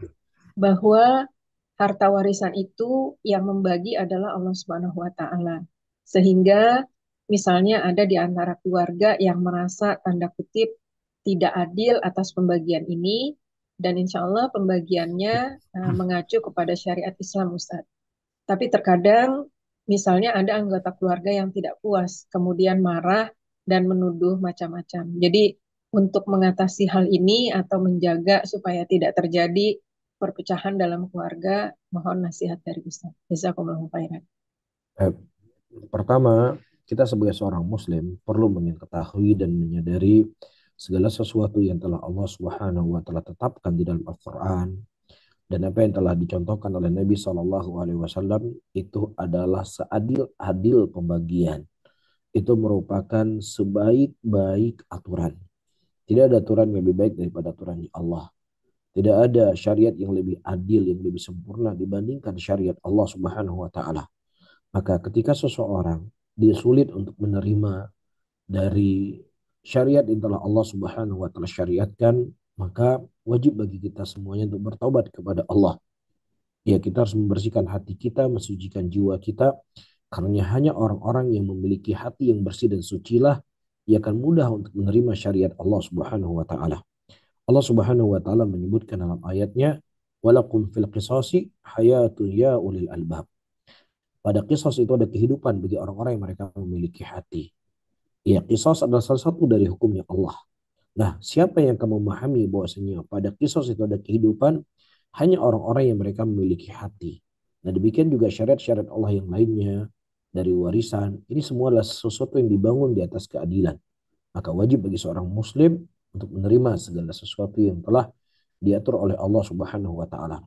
Speaker 4: bahwa harta warisan itu yang membagi adalah Allah Subhanahu wa Ta'ala. Sehingga misalnya ada di antara keluarga yang merasa tanda kutip tidak adil atas pembagian ini, dan insya Allah pembagiannya mengacu kepada syariat Islam, Ustadz. Tapi terkadang misalnya ada anggota keluarga yang tidak puas, kemudian marah dan menuduh macam-macam. Jadi untuk mengatasi hal ini atau menjaga supaya tidak terjadi perpecahan dalam keluarga, mohon nasihat dari Ustaz. Jazakumullahu khairan.
Speaker 2: Eh, Pertama, kita sebagai seorang muslim perlu mengetahui dan menyadari segala sesuatu yang telah Allah Subhanahu wa taala tetapkan di dalam Al-Qur'an dan apa yang telah dicontohkan oleh Nabi Shallallahu alaihi wasallam itu adalah seadil-adil pembagian. Itu merupakan sebaik-baik aturan. Tidak ada aturan yang lebih baik daripada aturan Allah. Tidak ada syariat yang lebih adil, yang lebih sempurna dibandingkan syariat Allah Subhanahu wa taala. Maka ketika seseorang dia sulit untuk menerima dari syariat yang telah Allah Subhanahu wa taala syariatkan, maka wajib bagi kita semuanya untuk bertaubat kepada Allah. Ya, kita harus membersihkan hati kita, mensucikan jiwa kita, karena hanya orang-orang yang memiliki hati yang bersih dan sucilah ia akan mudah untuk menerima syariat Allah Subhanahu wa taala. Allah Subhanahu wa taala menyebutkan dalam ayatnya, "Walakum fil qisasi hayatun ya ulil albab." Pada kisos itu ada kehidupan bagi orang-orang yang mereka memiliki hati. Ya, kisos adalah salah satu dari hukumnya Allah. Nah, siapa yang akan memahami bahwasanya pada kisos itu ada kehidupan? Hanya orang-orang yang mereka memiliki hati. Nah, demikian juga syariat-syariat Allah yang lainnya dari warisan. Ini semua adalah sesuatu yang dibangun di atas keadilan. Maka wajib bagi seorang muslim untuk menerima segala sesuatu yang telah diatur oleh Allah Subhanahu wa taala.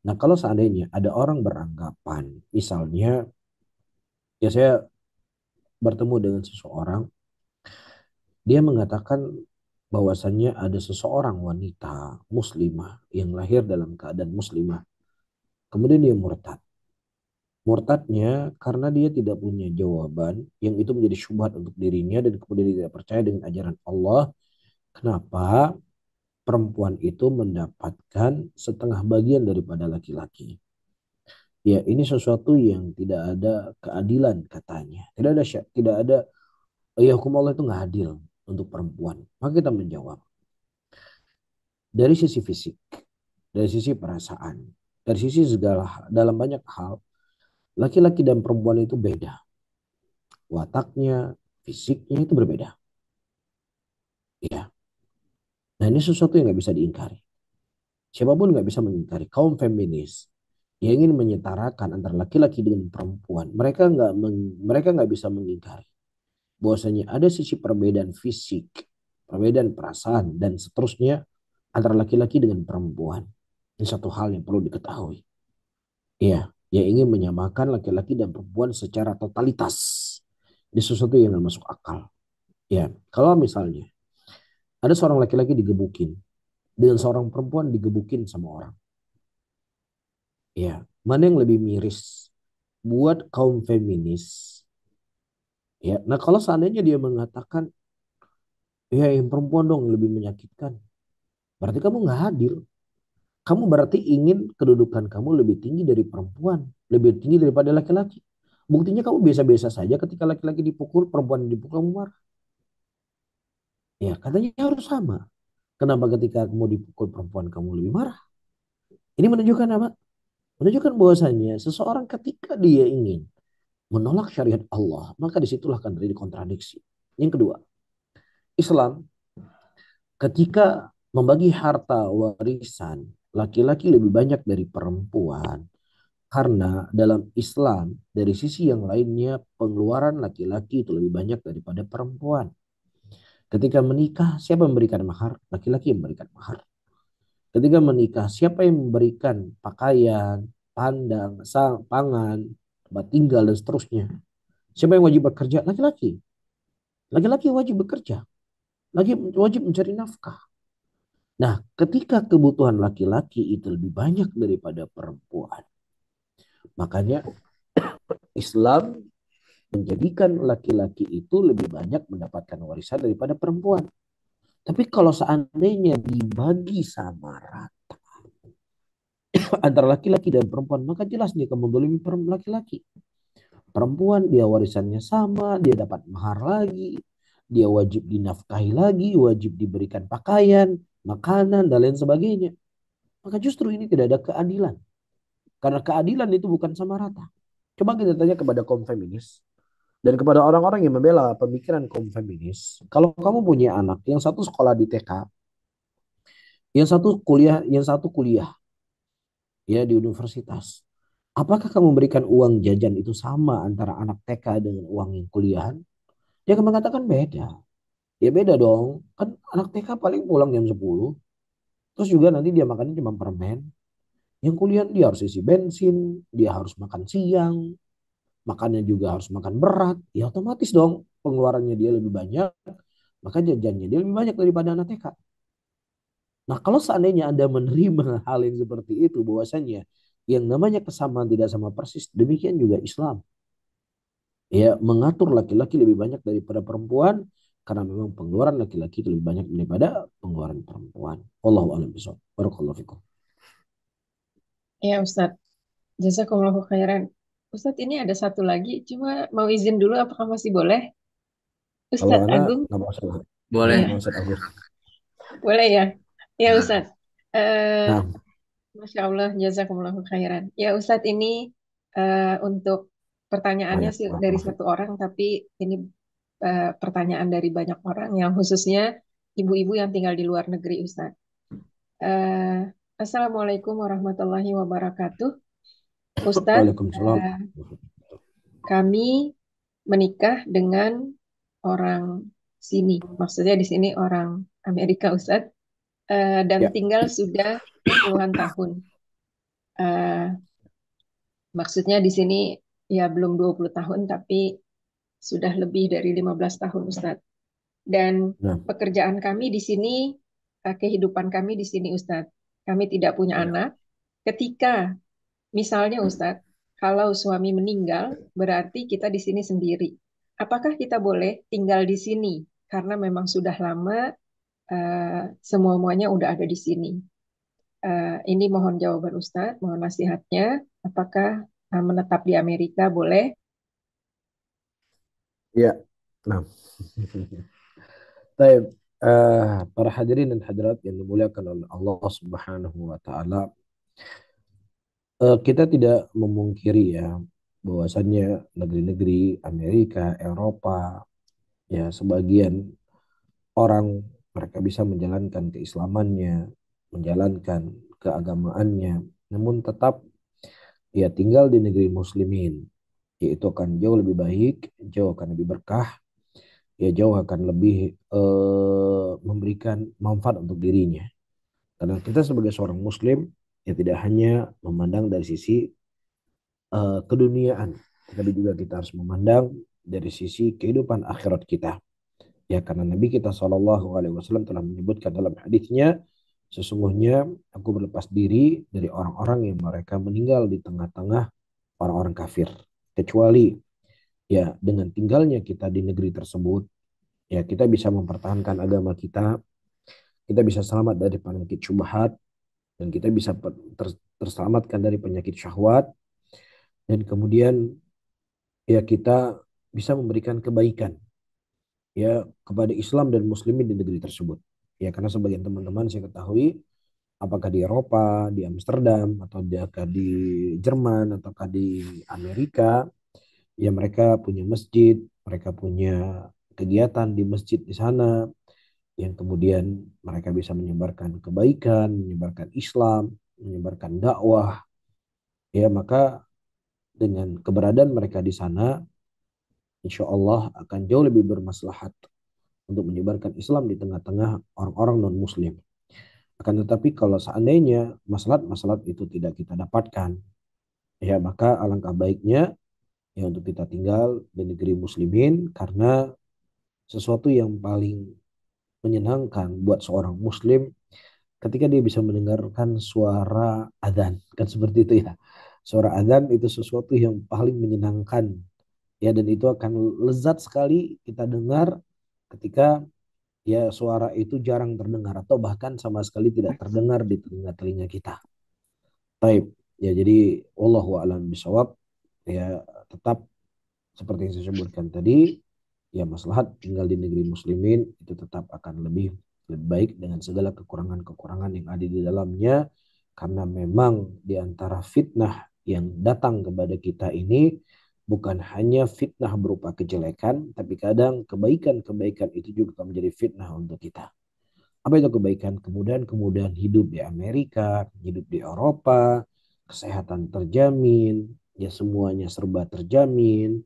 Speaker 2: Nah, kalau seandainya ada orang beranggapan, misalnya, ya saya bertemu dengan seseorang, dia mengatakan bahwasannya ada seseorang wanita muslimah yang lahir dalam keadaan muslimah. Kemudian dia murtad. Murtadnya karena dia tidak punya jawaban yang itu menjadi syubhat untuk dirinya dan kemudian dia tidak percaya dengan ajaran Allah. Kenapa perempuan itu mendapatkan setengah bagian daripada laki-laki? Ya, ini sesuatu yang tidak ada keadilan katanya. Tidak ada ya, hukum Allah itu nggak adil untuk perempuan. Maka kita menjawab dari sisi fisik, dari sisi perasaan, dari sisi segala dalam banyak hal, laki-laki dan perempuan itu beda. Wataknya, fisiknya itu berbeda. Ya. Nah, ini sesuatu yang nggak bisa diingkari. Siapapun nggak bisa mengingkari. Kaum feminis yang ingin menyetarakan antara laki-laki dengan perempuan, mereka nggak bisa mengingkari bahwasanya ada sisi perbedaan fisik, perbedaan perasaan dan seterusnya antara laki-laki dengan perempuan. Ini satu hal yang perlu diketahui. Iya, yang ingin menyamakan laki-laki dan perempuan secara totalitas. Ini sesuatu yang nggak masuk akal. Ya, kalau misalnya ada seorang laki-laki digebukin dengan seorang perempuan digebukin sama orang. Ya, mana yang lebih miris buat kaum feminis? Ya, nah kalau seandainya dia mengatakan, ya yang perempuan dong lebih menyakitkan, berarti kamu nggak adil. Kamu berarti ingin kedudukan kamu lebih tinggi dari perempuan, lebih tinggi daripada laki-laki. Buktinya kamu biasa-biasa saja ketika laki-laki dipukul, perempuan dipukul kamu marah. Ya, katanya harus sama. Kenapa ketika kamu dipukul perempuan kamu lebih marah? Ini menunjukkan apa? Menunjukkan bahwasanya seseorang ketika dia ingin menolak syariat Allah, maka disitulah akan terjadi kontradiksi. Yang kedua, Islam ketika membagi harta warisan, laki-laki lebih banyak dari perempuan. Karena dalam Islam, dari sisi yang lainnya, pengeluaran laki-laki itu lebih banyak daripada perempuan. Ketika menikah, siapa yang memberikan mahar? Laki-laki yang memberikan mahar. Ketika menikah, siapa yang memberikan pakaian, pandang, pangan, tempat tinggal, dan seterusnya? Siapa yang wajib bekerja? Laki-laki. Laki-laki wajib bekerja. Lagi wajib mencari nafkah. Nah, ketika kebutuhan laki-laki itu lebih banyak daripada perempuan, makanya Islam menjadikan laki-laki itu lebih banyak mendapatkan warisan daripada perempuan. Tapi kalau seandainya dibagi sama rata antara laki-laki dan perempuan, maka jelas dia akan mendolimi laki-laki. perempuan dia warisannya sama, dia dapat mahar lagi, dia wajib dinafkahi lagi, wajib diberikan pakaian, makanan, dan lain sebagainya. Maka justru ini tidak ada keadilan. Karena keadilan itu bukan sama rata. Coba kita tanya kepada kaum feminis dan kepada orang-orang yang membela pemikiran kaum feminis. Kalau kamu punya anak yang satu sekolah di TK, yang satu kuliah ya di universitas. Apakah kamu memberikan uang jajan itu sama antara anak TK dengan uang yang kuliahan? Dia akan mengatakan beda. Ya beda dong. Kan anak TK paling pulang jam 10. Terus juga nanti dia makannya cuma permen. Yang kuliah dia harus isi bensin, dia harus makan siang, makannya juga harus makan berat. Ya otomatis dong pengeluarannya dia lebih banyak, maka jajannya dia lebih banyak daripada anak TK. Nah, kalau seandainya Anda menerima hal yang seperti itu, bahwasanya yang namanya kesamaan tidak sama persis, demikian juga Islam. Ya, mengatur laki-laki lebih banyak daripada perempuan, karena memang pengeluaran laki-laki itu lebih banyak daripada pengeluaran perempuan. Wallahu a'lam bishawab. Barakallahu fikum.
Speaker 4: Ya Ustadz, jazakumullahu khairan. Ustadz ini ada satu lagi, cuma mau izin dulu apakah masih boleh?
Speaker 2: Kalau
Speaker 4: Ustadz
Speaker 2: anak
Speaker 4: Agung,
Speaker 2: nggak masalah.
Speaker 1: Boleh.
Speaker 2: Gimana
Speaker 4: ya
Speaker 2: Ustaz Agus?
Speaker 4: boleh ya. Ya Ustadz, eh,
Speaker 2: Nah,
Speaker 4: Masya Allah, jazakumullahu khairan. Ya Ustadz ini untuk pertanyaannya
Speaker 2: banyak
Speaker 4: sih dari
Speaker 2: barakallahu
Speaker 4: satu
Speaker 2: fikum.
Speaker 4: orang, tapi ini pertanyaan dari banyak orang, yang khususnya ibu-ibu yang tinggal di luar negeri Ustadz. Eh, Assalamualaikum warahmatullahi wabarakatuh. Ustadz,
Speaker 2: Waalaikumsalam.
Speaker 4: kami menikah dengan orang sini. Maksudnya di sini orang Amerika, Ustadz. Dan
Speaker 2: Ya,
Speaker 4: tinggal sudah puluhan tahun. Eh, Maksudnya di sini ya belum 20 tahun, tapi sudah lebih dari 15 tahun, Ustadz. Dan
Speaker 2: nah,
Speaker 4: pekerjaan kami di sini, kehidupan kami di sini, Ustadz. Kami tidak punya
Speaker 2: ya,
Speaker 4: anak. Ketika misalnya Ustadz, kalau suami meninggal, berarti kita di sini sendiri. Apakah kita boleh tinggal di sini? Karena memang sudah lama semua-muanya udah ada di sini. Ini mohon jawaban Ustadz, mohon nasihatnya. Apakah menetap di Amerika boleh?
Speaker 2: ya. Nah, Taib, para hadirin dan hadirat yang dimuliakan oleh Allah Subhanahu wa taala, kita tidak memungkiri ya bahwasannya negeri-negeri Amerika, Eropa, ya sebagian orang mereka bisa menjalankan keislamannya, menjalankan keagamaannya, namun tetap ya tinggal di negeri muslimin, yaitu akan jauh lebih baik, jauh akan lebih berkah, ya jauh akan lebih memberikan manfaat untuk dirinya. Karena kita sebagai seorang muslim ya tidak hanya memandang dari sisi keduniaan, tapi juga kita harus memandang dari sisi kehidupan akhirat kita. Ya karena Nabi kita Shallallahu Alaihi Wasallam telah menyebutkan dalam hadisnya, sesungguhnya aku berlepas diri dari orang-orang yang mereka meninggal di tengah-tengah orang-orang kafir, kecuali ya dengan tinggalnya kita di negeri tersebut, ya kita bisa mempertahankan agama kita bisa selamat dari penyakit syubhat, dan kita bisa terselamatkan dari penyakit syahwat, dan kemudian ya kita bisa memberikan kebaikan ya kepada Islam dan Muslimin di negeri tersebut. Ya karena sebagian teman-teman saya ketahui apakah di Eropa, di Amsterdam, atau di Jerman, ataukah di Amerika, ya mereka punya masjid, mereka punya kegiatan di masjid di sana, yang kemudian mereka bisa menyebarkan kebaikan, menyebarkan Islam, menyebarkan dakwah. Ya maka dengan keberadaan mereka di sana, insya Allah akan jauh lebih bermaslahat untuk menyebarkan Islam di tengah-tengah orang-orang non-Muslim. Akan tetapi kalau seandainya masalah-masalah itu tidak kita dapatkan, ya maka alangkah baiknya ya untuk kita tinggal di negeri muslimin, karena sesuatu yang paling menyenangkan buat seorang muslim ketika dia bisa mendengarkan suara adzan, kan seperti itu ya. Suara adzan itu sesuatu yang paling menyenangkan ya, dan itu akan lezat sekali kita dengar ketika ya suara itu jarang terdengar atau bahkan sama sekali tidak terdengar di telinga-telinga kita. Taib. Ya jadi wallahu a'lam bishawab, ya tetap seperti yang saya sebutkan tadi, ya maslahat tinggal di negeri muslimin itu tetap akan lebih baik dengan segala kekurangan-kekurangan yang ada di dalamnya, karena memang di antara fitnah yang datang kepada kita ini bukan hanya fitnah berupa kejelekan, tapi kadang kebaikan-kebaikan itu juga akan menjadi fitnah untuk kita. Apa itu kebaikan? Kemudahan-kemudahan hidup di Amerika, hidup di Eropa, kesehatan terjamin, ya semuanya serba terjamin,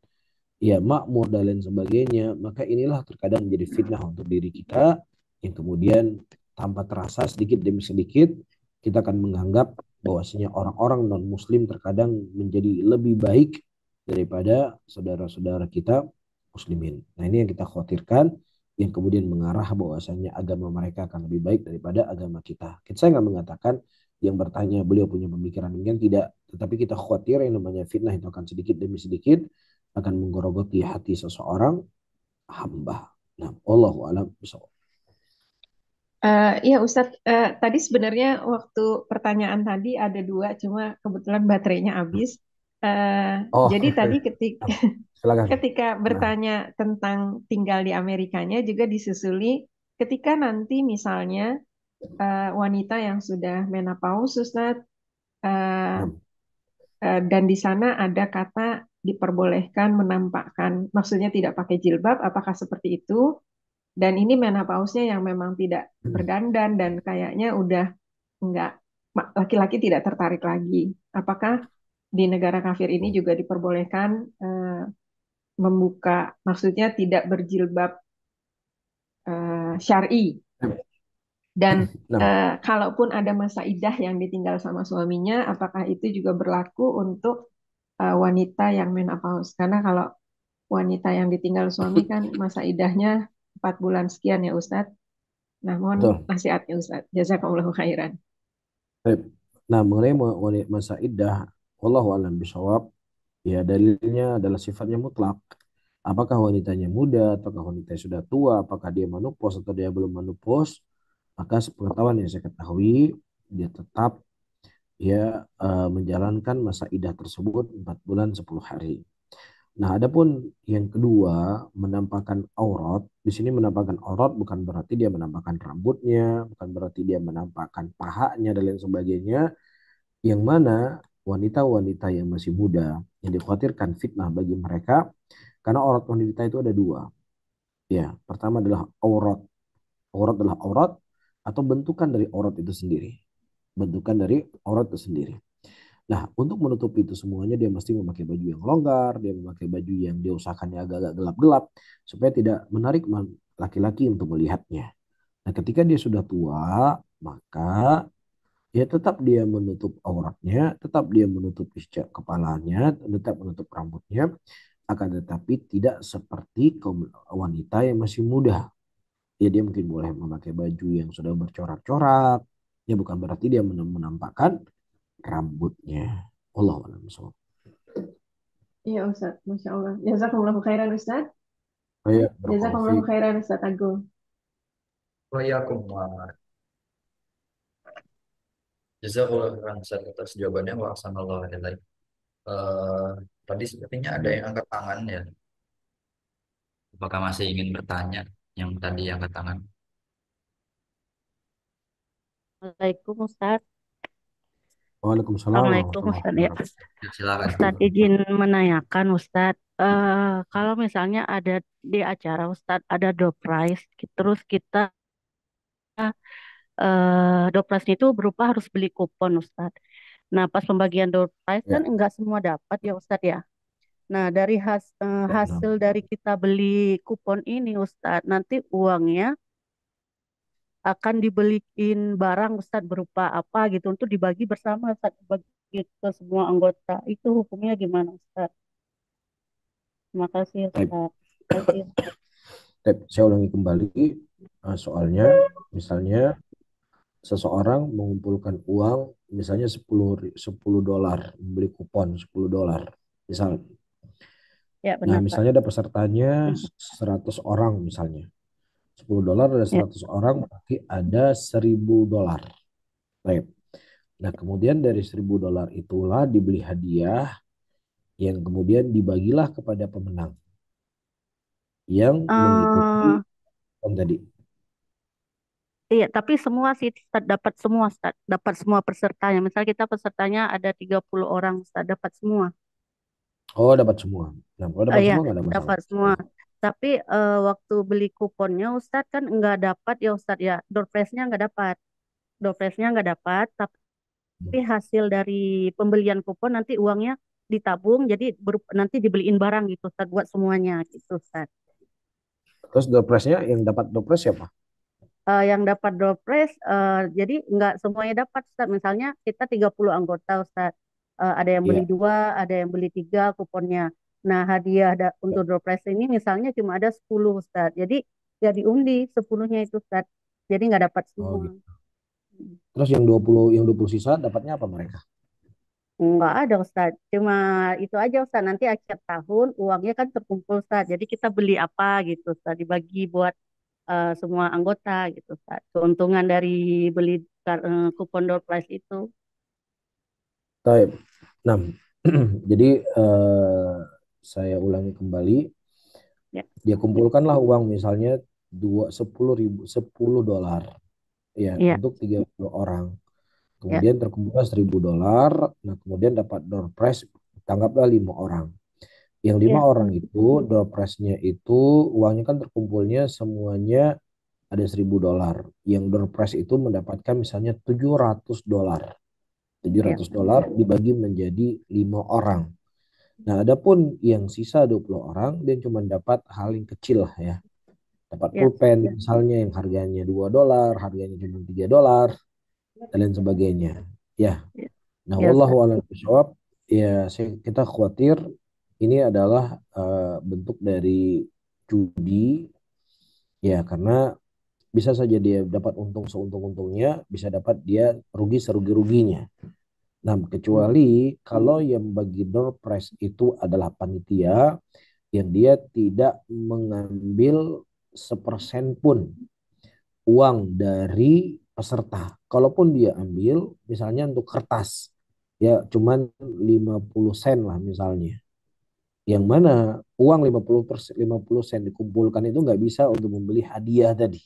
Speaker 2: ya makmur dan lain sebagainya. Maka inilah terkadang menjadi fitnah untuk diri kita, yang kemudian tanpa terasa sedikit demi sedikit kita akan menganggap bahwasanya orang-orang non muslim terkadang menjadi lebih baik daripada saudara-saudara kita muslimin. Nah, ini yang kita khawatirkan, yang kemudian mengarah bahwasanya agama mereka akan lebih baik daripada agama kita. Saya nggak mengatakan yang bertanya beliau punya pemikiran demikian, tidak, tetapi kita khawatir yang namanya fitnah itu akan sedikit demi sedikit akan menggerogoti hati seseorang hamba. Nah, Allahu a'lam bishawab.
Speaker 4: Ya Ustadz, tadi sebenarnya waktu pertanyaan tadi ada dua, cuma kebetulan baterainya habis.
Speaker 2: Oh,
Speaker 4: Jadi tadi ketika
Speaker 2: silakan.
Speaker 4: ketika
Speaker 2: Nah,
Speaker 4: bertanya tentang tinggal di Amerikanya juga disusuli ketika nanti misalnya wanita yang sudah menopause, Ustadz, eh,
Speaker 2: nah,
Speaker 4: dan di sana ada kata diperbolehkan menampakkan, maksudnya tidak pakai jilbab, apakah seperti itu? Dan ini menopause-nya yang memang tidak berdandan dan kayaknya udah enggak, laki-laki tidak tertarik lagi. Apakah di negara kafir ini juga diperbolehkan membuka, maksudnya tidak berjilbab syar'i? Dan
Speaker 2: nah,
Speaker 4: kalaupun ada masa idah yang ditinggal sama suaminya, apakah itu juga berlaku untuk wanita yang menopause? Karena kalau wanita yang ditinggal suami kan masa idahnya 4 bulan sekian ya Ustadz. Nah, mohon
Speaker 2: betul.
Speaker 4: nasihatnya Ustadz. Jazakumullahu khairan.
Speaker 2: Baik. Nah, mengenai masa iddah, wallahu a'lam bishawab, ya dalilnya adalah sifatnya mutlak. Apakah wanitanya muda, ataukah wanita yang sudah tua, apakah dia menopause atau dia belum menopause, maka sepengetahuan yang saya ketahui, dia tetap menjalankan masa iddah tersebut 4 bulan 10 hari. Nah, adapun yang kedua, menampakkan aurat. Di sini menampakkan aurat bukan berarti dia menampakkan rambutnya, bukan berarti dia menampakkan pahanya dan lain sebagainya. Yang mana wanita-wanita yang masih muda, yang dikhawatirkan fitnah bagi mereka, karena aurat wanita itu ada dua. Ya, pertama adalah aurat. Aurat adalah aurat atau bentukan dari aurat itu sendiri. Bentukan dari aurat itu sendiri. Nah, untuk menutupi itu semuanya dia mesti memakai baju yang longgar, dia memakai baju yang dia usahakannya agak-agak gelap-gelap supaya tidak menarik laki-laki untuk melihatnya. Nah, ketika dia sudah tua, maka ya tetap dia menutup auratnya, tetap dia menutup kepalanya, tetap menutup rambutnya, akan tetapi tidak seperti wanita yang masih muda. Ya, dia mungkin boleh memakai baju yang sudah bercorak-corak, ya bukan berarti dia menampakkan rambutnya. Allah a'lam bishawab.
Speaker 4: Iya Ustadz, Masya Allah. Jazakumullahu khairan Ustadz.
Speaker 2: Ya, barakallahu
Speaker 4: Jazakumullahu
Speaker 2: fiik.
Speaker 4: khairan Ustadz Agung.
Speaker 1: Waalaikumsalam. Jazakallah khairan Ustaz atas jawabannya. Wa ahsanallahu ilaik. Eh, Tadi sepertinya ada yang angkat tangan ya. Apakah masih ingin bertanya yang tadi angkat tangan?
Speaker 5: Assalamualaikum Ustaz.
Speaker 2: Waalaikumsalam
Speaker 5: Assalamualaikum
Speaker 2: warahmatullahi
Speaker 5: Ustaz ya.
Speaker 2: wabarakatuh.
Speaker 1: Ya, silakan.
Speaker 5: Ustaz izin menanyakan Ustaz, kalau misalnya ada di acara Ustaz ada door prize, terus kita door prize itu berupa harus beli kupon Ustaz. Nah pas pembagian door prize kan
Speaker 2: Ya,
Speaker 5: enggak semua dapat ya Ustaz ya. Nah dari
Speaker 2: ya, nah.
Speaker 5: hasil dari kita beli kupon ini Ustaz, nanti uangnya akan dibeliin barang Ustaz berupa apa gitu untuk dibagi bersama Ustaz, bagi ke semua anggota. Itu hukumnya gimana Ustaz? Terima kasih
Speaker 2: Baik.
Speaker 5: Ustaz. Terima kasih Ustaz.
Speaker 2: Baik, saya ulangi kembali soalnya, misalnya seseorang mengumpulkan uang misalnya 10 dolar, membeli kupon 10 dolar. Misal.
Speaker 5: Ya
Speaker 2: Nah,
Speaker 5: benar Pak.
Speaker 2: misalnya ada pesertanya 100 orang misalnya. 10 dolar ada
Speaker 5: Ya,
Speaker 2: 100 orang, berarti ada 1000 dolar. Baik. Nah, kemudian dari 1000 dolar itulah dibeli hadiah yang kemudian dibagilah kepada pemenang yang mengikuti
Speaker 5: Eh,
Speaker 2: om tadi.
Speaker 5: iya, tapi semua sih Ustaz, dapat semua Ustaz, dapat semua pesertanya. Misal kita pesertanya ada 30 orang Ustaz, dapat semua.
Speaker 2: Oh, dapat semua. Nah, kalau dapat
Speaker 5: Iya,
Speaker 2: semua nggak ada masalah.
Speaker 5: dapat semua. Tapi waktu beli kuponnya Ustadz kan nggak dapat ya Ustadz ya. Door prize-nya nggak dapat. Door prize-nya nggak dapat. Tapi hasil dari pembelian kupon nanti uangnya ditabung. Jadi nanti dibeliin barang gitu Ustadz buat semuanya gitu Ustadz.
Speaker 2: Terus door prize-nya yang dapat door prize siapa?
Speaker 5: Yang dapat door prize jadi nggak semuanya dapat Ustadz. Misalnya kita 30 anggota Ustadz. Ada yang beli
Speaker 2: Iya.
Speaker 5: 2, ada yang beli 3 kuponnya. Nah, hadiah untuk door prize ini misalnya cuma ada 10 Ustadz. Jadi ya diundi 10-nya itu Ustadz. Jadi nggak dapat
Speaker 2: Oh,
Speaker 5: semua.
Speaker 2: gitu. Terus yang 20 sisa dapatnya apa mereka?
Speaker 5: Nggak ada Ustadz. Cuma itu aja Ustadz. Nanti akhir tahun uangnya kan terkumpul Ustadz. Jadi kita beli apa gitu Ustadz. Dibagi buat semua anggota gitu Ustadz. Keuntungan dari beli kupon door prize itu.
Speaker 2: Taib. Nah, jadi saya ulangi kembali.
Speaker 5: Ya,
Speaker 2: Dia kumpulkanlah uang misalnya 10 dolar ya
Speaker 5: iya,
Speaker 2: untuk 30 orang.
Speaker 5: ya,
Speaker 2: Kemudian terkumpulkan $1.000. Nah, kemudian dapat door prize, tanggaplah 5 orang. Yang lima
Speaker 5: ya,
Speaker 2: orang itu door prize-nya itu uangnya kan terkumpulnya semuanya ada $1.000. Yang door prize itu mendapatkan misalnya $700. tujuh
Speaker 5: ya,
Speaker 2: ratus dolar dibagi menjadi 5 orang. Nah, adapun yang sisa 20 orang, dia cuma dapat hal yang kecil lah ya. Dapat
Speaker 5: ya,
Speaker 2: pulpen misalnya yang harganya $2, harganya cuma $3, dan lain sebagainya. Ya,
Speaker 5: ya,
Speaker 2: nah
Speaker 5: ya
Speaker 2: wallahu
Speaker 5: Ustadz.
Speaker 2: a'lam bishawab. Ya, kita khawatir ini adalah bentuk dari judi ya, karena bisa saja dia dapat untung seuntung-untungnya, bisa dapat dia rugi serugi-ruginya. Nah, kecuali kalau yang bagi door prize itu adalah panitia yang dia tidak mengambil sepersen pun uang dari peserta. Kalaupun dia ambil, misalnya untuk kertas, ya cuman 50 sen lah misalnya. Yang mana uang 50 sen dikumpulkan itu nggak bisa untuk membeli hadiah tadi.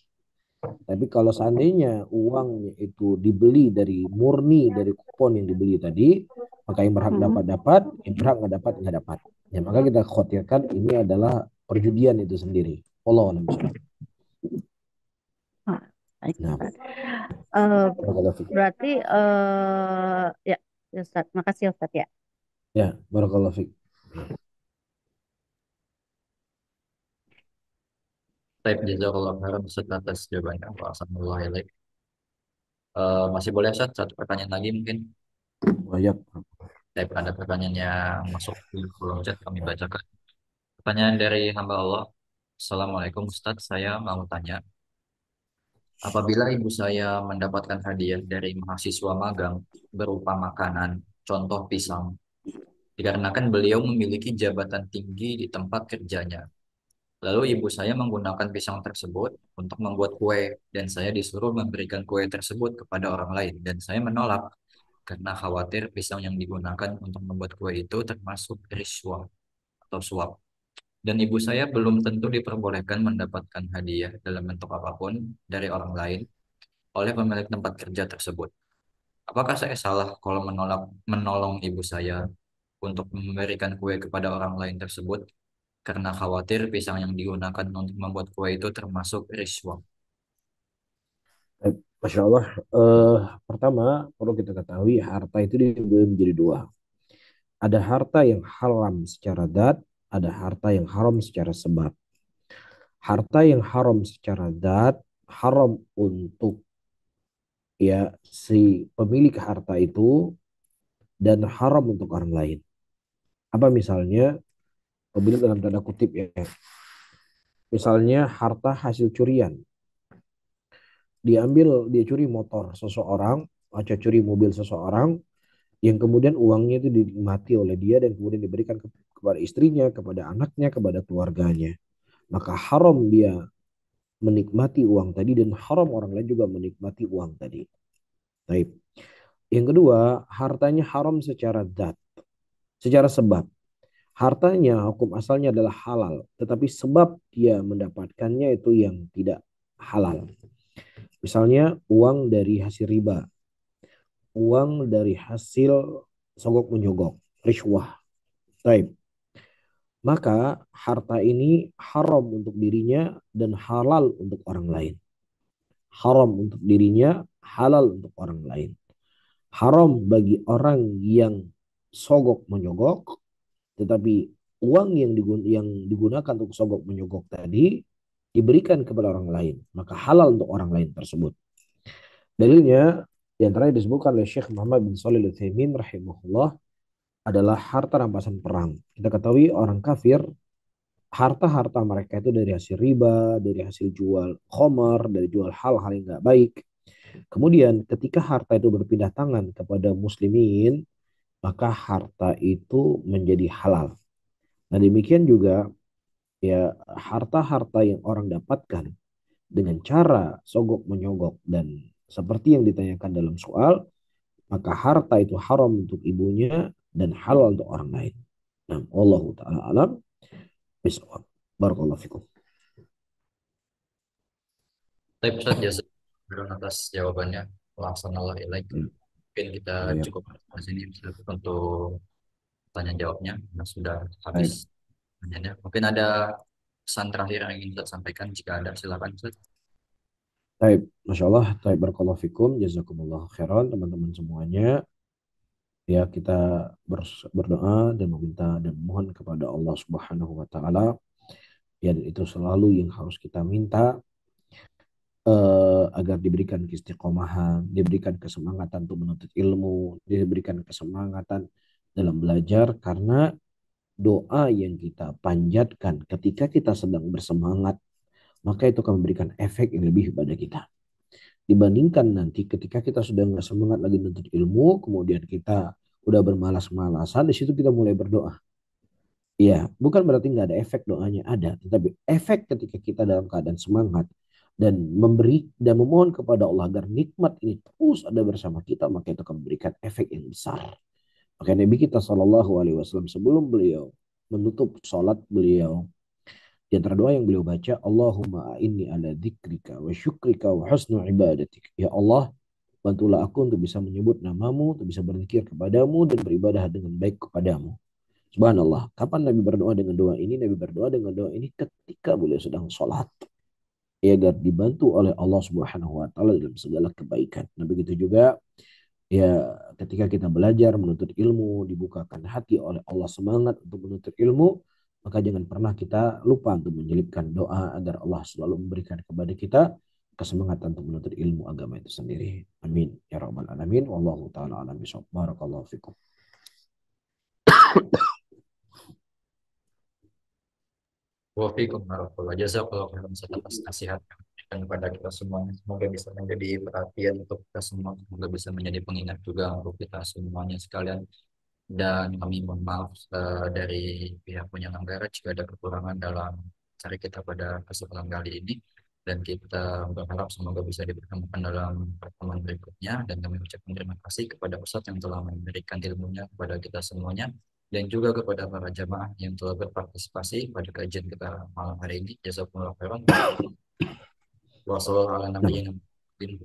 Speaker 2: Tapi kalau seandainya uangnya itu dibeli dari murni dari kupon yang dibeli tadi, maka yang berhak
Speaker 5: Mm-mm.
Speaker 2: dapat dapat, yang berhak nggak dapat. Ya, maka kita khawatirkan ini adalah perjudian itu sendiri. Allah a'lam bishawab.
Speaker 5: Ah, baik,
Speaker 2: Nah,
Speaker 5: Ustadz. Eh,
Speaker 2: barakallahu fiik.
Speaker 5: berarti ya, ya Ustadz. Makasih Ustadz ya.
Speaker 2: Ya, barakallahu fiik.
Speaker 1: Baik, jazakallah khairan Ustaz atas jawabannya. Wa ahsanallahu ilaik. Masih boleh Ustaz, satu pertanyaan lagi mungkin.
Speaker 2: Banyak.
Speaker 1: Baik, ada pertanyaan yang masuk di kolom chat kami bacakan. Pertanyaan dari hamba Allah. Assalamualaikum Ustaz, saya mau tanya, apabila ibu saya mendapatkan hadiah dari mahasiswa magang berupa makanan, contoh pisang, dikarenakan beliau memiliki jabatan tinggi di tempat kerjanya. Lalu ibu saya menggunakan pisang tersebut untuk membuat kue dan saya disuruh memberikan kue tersebut kepada orang lain dan saya menolak karena khawatir pisang yang digunakan untuk membuat kue itu termasuk riswah atau suap. Dan ibu saya belum tentu diperbolehkan mendapatkan hadiah dalam bentuk apapun dari orang lain oleh pemilik tempat kerja tersebut. Apakah saya salah kalau menolong ibu saya untuk memberikan kue kepada orang lain tersebut karena khawatir pisang yang digunakan untuk membuat kue itu termasuk riswah?
Speaker 2: Masya Allah. Pertama, perlu kita ketahui harta itu dibagi menjadi dua. Ada harta yang haram secara dat, ada harta yang haram secara sebab. Harta yang haram secara dat, haram untuk ya si pemilik harta itu dan haram untuk orang lain. Apa misalnya? Pemilik dalam tanda kutip ya. Misalnya harta hasil curian. Dia curi motor seseorang, atau curi mobil seseorang, yang kemudian uangnya itu dinikmati oleh dia dan kemudian diberikan kepada istrinya, kepada anaknya, kepada keluarganya. Maka haram dia menikmati uang tadi dan haram orang lain juga menikmati uang tadi. Baik. Yang kedua, hartanya haram secara zat, secara sebab. Hartanya hukum asalnya adalah halal, tetapi sebab dia mendapatkannya itu yang tidak halal. Misalnya uang dari hasil riba, uang dari hasil sogok menyogok, rishwah. Baik. Maka harta ini haram untuk dirinya dan halal untuk orang lain. Haram untuk dirinya, halal untuk orang lain. Haram bagi orang yang sogok menyogok, tetapi uang yang digunakan untuk sogok menyogok tadi diberikan kepada orang lain, maka halal untuk orang lain tersebut. Dalilnya yang terakhir disebutkan oleh Syekh Muhammad bin Shalih Al-Utsaimin rahimahullah adalah harta rampasan perang. Kita ketahui orang kafir harta-harta mereka itu dari hasil riba, dari hasil jual khamar, dari jual hal-hal yang nggak baik. Kemudian ketika harta itu berpindah tangan kepada muslimin, maka harta itu menjadi halal. Nah demikian juga ya harta-harta yang orang dapatkan dengan cara sogok menyogok dan seperti yang ditanyakan dalam soal, maka harta itu haram untuk ibunya dan halal untuk orang lain. Nah, Allah taala alam bisawab. Barakallahu fikum.
Speaker 1: Tapi Ustaz, jasa atas jawabannya. Wassalamualaikum warahmatullahi wabarakatuh.
Speaker 2: Hmm.
Speaker 1: Mungkin kita
Speaker 2: Ya,
Speaker 1: cukup di sini Ustaz, untuk tanya jawabnya. Nah, sudah habis
Speaker 2: baik.
Speaker 1: pertanyaannya. Mungkin ada pesan terakhir yang ingin Ustaz sampaikan. Jika ada, silakan Ustaz.
Speaker 2: Baik, Masya Allah, baik barakallahu fikum, jazakumullah khairan teman-teman semuanya. Ya, kita berdoa dan meminta dan mohon kepada Allah Subhanahu wa taala. Ya, dan itu selalu yang harus kita minta agar diberikan keistiqomahan, diberikan kesemangatan untuk menuntut ilmu, diberikan kesemangatan dalam belajar karena doa yang kita panjatkan ketika kita sedang bersemangat maka itu akan memberikan efek yang lebih kepada kita. Dibandingkan nanti ketika kita sudah nggak semangat lagi menuntut ilmu, kemudian kita udah bermalas-malasan, di situ kita mulai berdoa. Iya, bukan berarti nggak ada efek doanya ada, tetapi efek ketika kita dalam keadaan semangat dan memberi dan memohon kepada Allah agar nikmat ini terus ada bersama kita, maka itu akan memberikan efek yang besar. Maka Nabi kita Shallallahu Alaihi Wasallam sebelum beliau menutup sholat beliau di antara doa yang beliau baca, Allahumma inni ala dzikrika wa syukrika wa husnu ibadatik. Ya Allah, bantulah aku untuk bisa menyebut namamu, untuk bisa berzikir kepadamu dan beribadah dengan baik kepadamu. Subhanallah. Kapan Nabi berdoa dengan doa ini? Nabi berdoa dengan doa ini ketika beliau sedang sholat. Ya, agar dibantu oleh Allah Subhanahu wa taala dalam segala kebaikan. Nah, begitu juga ya ketika kita belajar menuntut ilmu, dibukakan hati oleh Allah semangat untuk menuntut ilmu, maka jangan pernah kita lupa untuk menyelipkan doa agar Allah selalu memberikan kepada kita kesemangatan untuk menuntut ilmu agama itu sendiri. Amin ya rabbal alamin. Wallahu taala alam bisawab. Barakallahu fikum.
Speaker 1: Wafikum warahmatullahi jazakallahu khairan Ustaz atas nasihat yang diberikan kepada kita semuanya. Semoga bisa menjadi perhatian untuk kita semua. Semoga bisa menjadi pengingat juga untuk kita semuanya sekalian. Dan kami mohon maaf dari pihak penyelenggara jika ada kekurangan dalam cara kita pada kesempatan kali ini. Dan kita berharap semoga bisa dipertemukan dalam pertemuan berikutnya. Dan kami ucapkan terima kasih kepada Ustadz yang telah memberikan ilmunya kepada kita semuanya. Dan juga kepada para jamaah yang telah berpartisipasi pada kajian kita malam hari ini. Jazakumullah khairan. Wassalamualaikum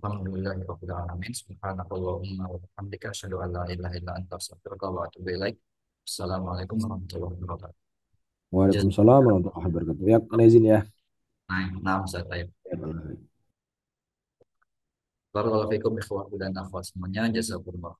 Speaker 1: warahmatullahi wabarakatuh. Subhanakallahumma wa bihamdika asyhadu an la ilaha illa anta astaghfiruka wa atubu ilaik. Assalamualaikum warahmatullahi wabarakatuh.
Speaker 2: Waalaikumsalam warahmatullahi wabarakatuh. Ya, izin ya.
Speaker 1: Nah, saya
Speaker 2: Ya, baik.
Speaker 1: Barakallahu fikum ikhwah dan akhwat semuanya. Jazakumullah.